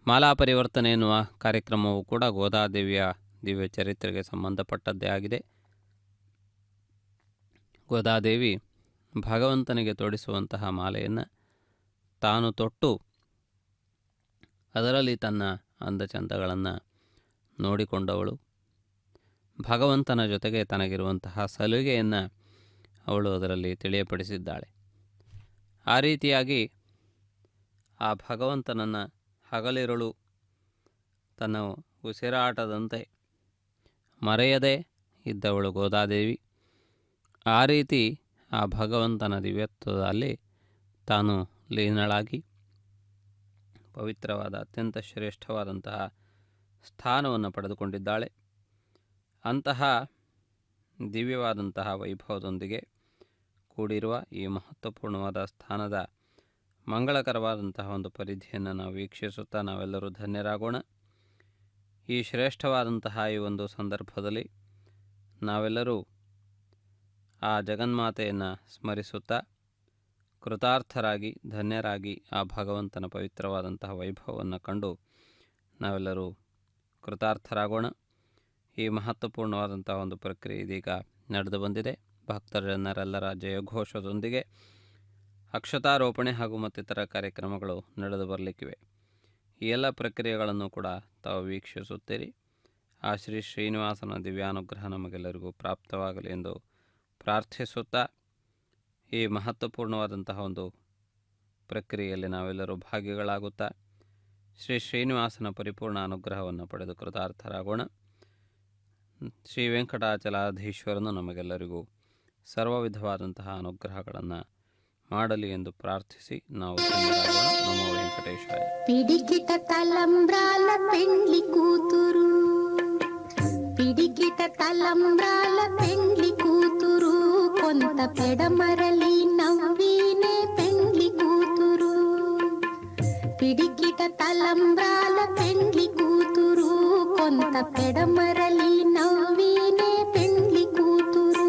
ಮಾಲಾ ಪರಿವರ್ತನೆ ಎನ್ನುವ ಕಾರ್ಯಕ್ರಮವು ಕೂಡ ಗೋದಾದೇವಿಯ ದಿವ್ಯ ಚರಿತ್ರೆಗೆ ಸಂಬಂಧಪಟ್ಟದ್ದೇ ಆಗಿದೆ. ಗೋದಾದೇವಿ ಭಗವಂತನಿಗೆ ತೊಡಿಸುವಂತಹ ಮಾಲೆಯನ್ನು ತಾನು ತೊಟ್ಟು ಅದರಲ್ಲಿ ತನ್ನ ಅಂದಚಂದಗಳನ್ನು ನೋಡಿಕೊಂಡವಳು. ಭಗವಂತನ ಜೊತೆಗೆ ತನಗಿರುವಂತಹ ಸಲುಗೆಯನ್ನು ಅವಳು ಅದರಲ್ಲಿ ತಿಳಿಯಪಡಿಸಿದ್ದಾಳೆ. ಆ ರೀತಿಯಾಗಿ ಆ ಭಗವಂತನನ್ನು ಹಗಲಿರುಳು ತನ್ನ ಉಸಿರಾಟದಂತೆ ಮರೆಯದೇ ಇದ್ದವಳು ಗೋದಾದೇವಿ. ಆ ರೀತಿ ಆ ಭಗವಂತನ ದಿವ್ಯತ್ವದಲ್ಲಿ ತಾನು ಲೀನಳಾಗಿ ಪವಿತ್ರವಾದ ಅತ್ಯಂತ ಶ್ರೇಷ್ಠವಾದಂತಹ ಸ್ಥಾನವನ್ನು ಪಡೆದುಕೊಂಡಿದ್ದಾಳೆ. ಅಂತಹ ದಿವ್ಯವಾದಂತಹ ವೈಭವದೊಂದಿಗೆ ಕೂಡಿರುವ ಈ ಮಹತ್ವಪೂರ್ಣವಾದ ಸ್ಥಾನದ ಮಂಗಳಕರವಾದಂತಹ ಒಂದು ಪರಿಧಿಯನ್ನು ನಾವು ವೀಕ್ಷಿಸುತ್ತಾ ನಾವೆಲ್ಲರೂ ಧನ್ಯರಾಗೋಣ. ಈ ಶ್ರೇಷ್ಠವಾದಂತಹ ಈ ಒಂದು ಸಂದರ್ಭದಲ್ಲಿ ನಾವೆಲ್ಲರೂ ಆ ಜಗನ್ಮಾತೆಯನ್ನು ಸ್ಮರಿಸುತ್ತಾ ಕೃತಾರ್ಥರಾಗಿ ಧನ್ಯರಾಗಿ ಆ ಭಗವಂತನ ಪವಿತ್ರವಾದಂತಹ ವೈಭವವನ್ನು ಕಂಡು ನಾವೆಲ್ಲರೂ ಕೃತಾರ್ಥರಾಗೋಣ. ಈ ಮಹತ್ವಪೂರ್ಣವಾದಂತಹ ಒಂದು ಪ್ರಕ್ರಿಯೆ ಇದೀಗ ನಡೆದು ಬಂದಿದೆ. ಭಕ್ತರ ಜನರೆಲ್ಲರ ಜಯಘೋಷದೊಂದಿಗೆ ಅಕ್ಷತಾರೋಪಣೆ ಹಾಗೂ ಮತ್ತಿತರ ಕಾರ್ಯಕ್ರಮಗಳು ನಡೆದು ಬರಲಿಕ್ಕಿವೆ. ಈ ಎಲ್ಲ ಪ್ರಕ್ರಿಯೆಗಳನ್ನು ಕೂಡ ತಾವು ವೀಕ್ಷಿಸುತ್ತೀರಿ. ಆ ಶ್ರೀ ಶ್ರೀನಿವಾಸನ ದಿವ್ಯಾನುಗ್ರಹ ನಮಗೆಲ್ಲರಿಗೂ ಪ್ರಾಪ್ತವಾಗಲಿ ಎಂದು ಪ್ರಾರ್ಥಿಸುತ್ತಾ ಈ ಮಹತ್ವಪೂರ್ಣವಾದಂತಹ ಒಂದು ಪ್ರಕ್ರಿಯೆಯಲ್ಲಿ ನಾವೆಲ್ಲರೂ ಭಾಗಿಗಳಾಗುತ್ತಾ ಶ್ರೀ ಶ್ರೀನಿವಾಸನ ಪರಿಪೂರ್ಣ ಅನುಗ್ರಹವನ್ನು ಪಡೆದು ಕೃತಾರ್ಥರಾಗೋಣ. ಶ್ರೀ ವೆಂಕಟಾಚಲಾಧೀಶ್ವರನು ನಮಗೆಲ್ಲರಿಗೂ ಸರ್ವ ವಿಧವಾದಂತಹ ಅನುಗ್ರಹಗಳನ್ನು ಮಾಡಲಿ ಎಂದು ಪ್ರಾರ್ಥಿಸಿ ನಾವು ಸುಮ್ಮನಾಗೋಣ. ನಮೋ ವೆಂಕಟೇಶಾಯ. పిడికిట తలంబ్రాల పెండ్లి కూతురు, పిడికిట తలంబ్రాల పెండ్లి కూతురు, కొంత పెడమరలి నవ్వినే పెండ్లి కూతురు. పిడికిట తలంబ్రాల పెండ్లి కూతురు, కొంత పెడమరలి నవ్వినే పెండ్లి కూతురు.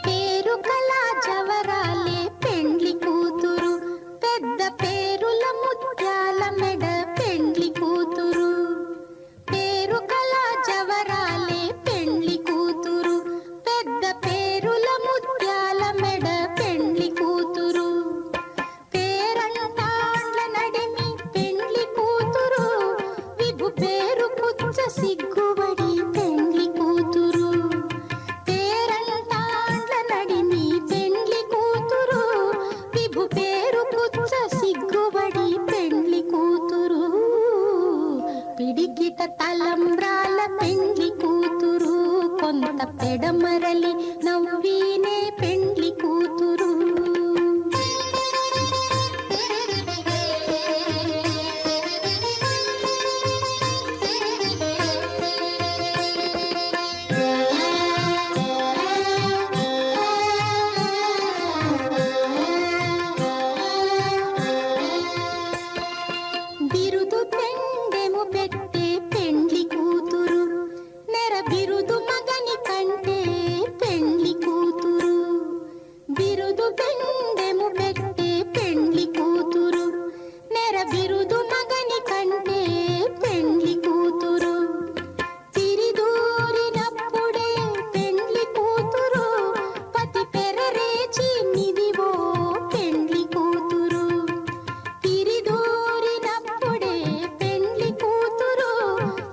పేరుకల జవరాలే పెండ్లి కూతురు, పెద్ద పేరుల ముత్యాల మెడ పెండ్లి కూతురు. పేరుకల జవరాలే పెండ్లి కూతురు, పెద్ద పేరుల ముత్యాల మెడ పెండ్లి కూతురు. పేరంటాండ్ల నడిమి పెండ్లి కూతురు, విభు పేరు పుచ్చ సిగ్గుబడి పెండ్లి కూతురు. పేరంటాండ్ల నడిమి పెండ్లి కూతురు, విభు పేరు పుచ్చ సిగ్గుబడి పెండ్లి కూతురు. పిడికిట తలంబ్రాల పెండ్లి కూతురు, కొంత పెడమరలి నవ్వినే పెండ్లి కూతురు. బిరుదు పెండెము పెట్టే పెండ్లి కూతురు, నెర బిరుదు మగని కంటే పెండ్లి కూతురు. బిరుదు పెండెము పెట్టే పెండ్లి కూతురు, నెర బిరుదు మగని కంటే పెండ్లి కూతురు. తిరిదూరినప్పుడే పెండ్లి కూతురు, పతి పెరరేచి నిదివో పెండ్లి కూతురు. తిరిదూరినప్పుడే పెండ్లి కూతురు,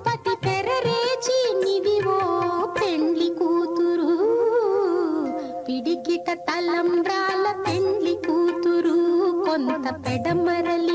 పతి పెరరేచి నిదివో పెండ్లి కూతురు. పిడికిట తలంబ్రాల పెండ్లి కూతురు, కొంత పెడమరలి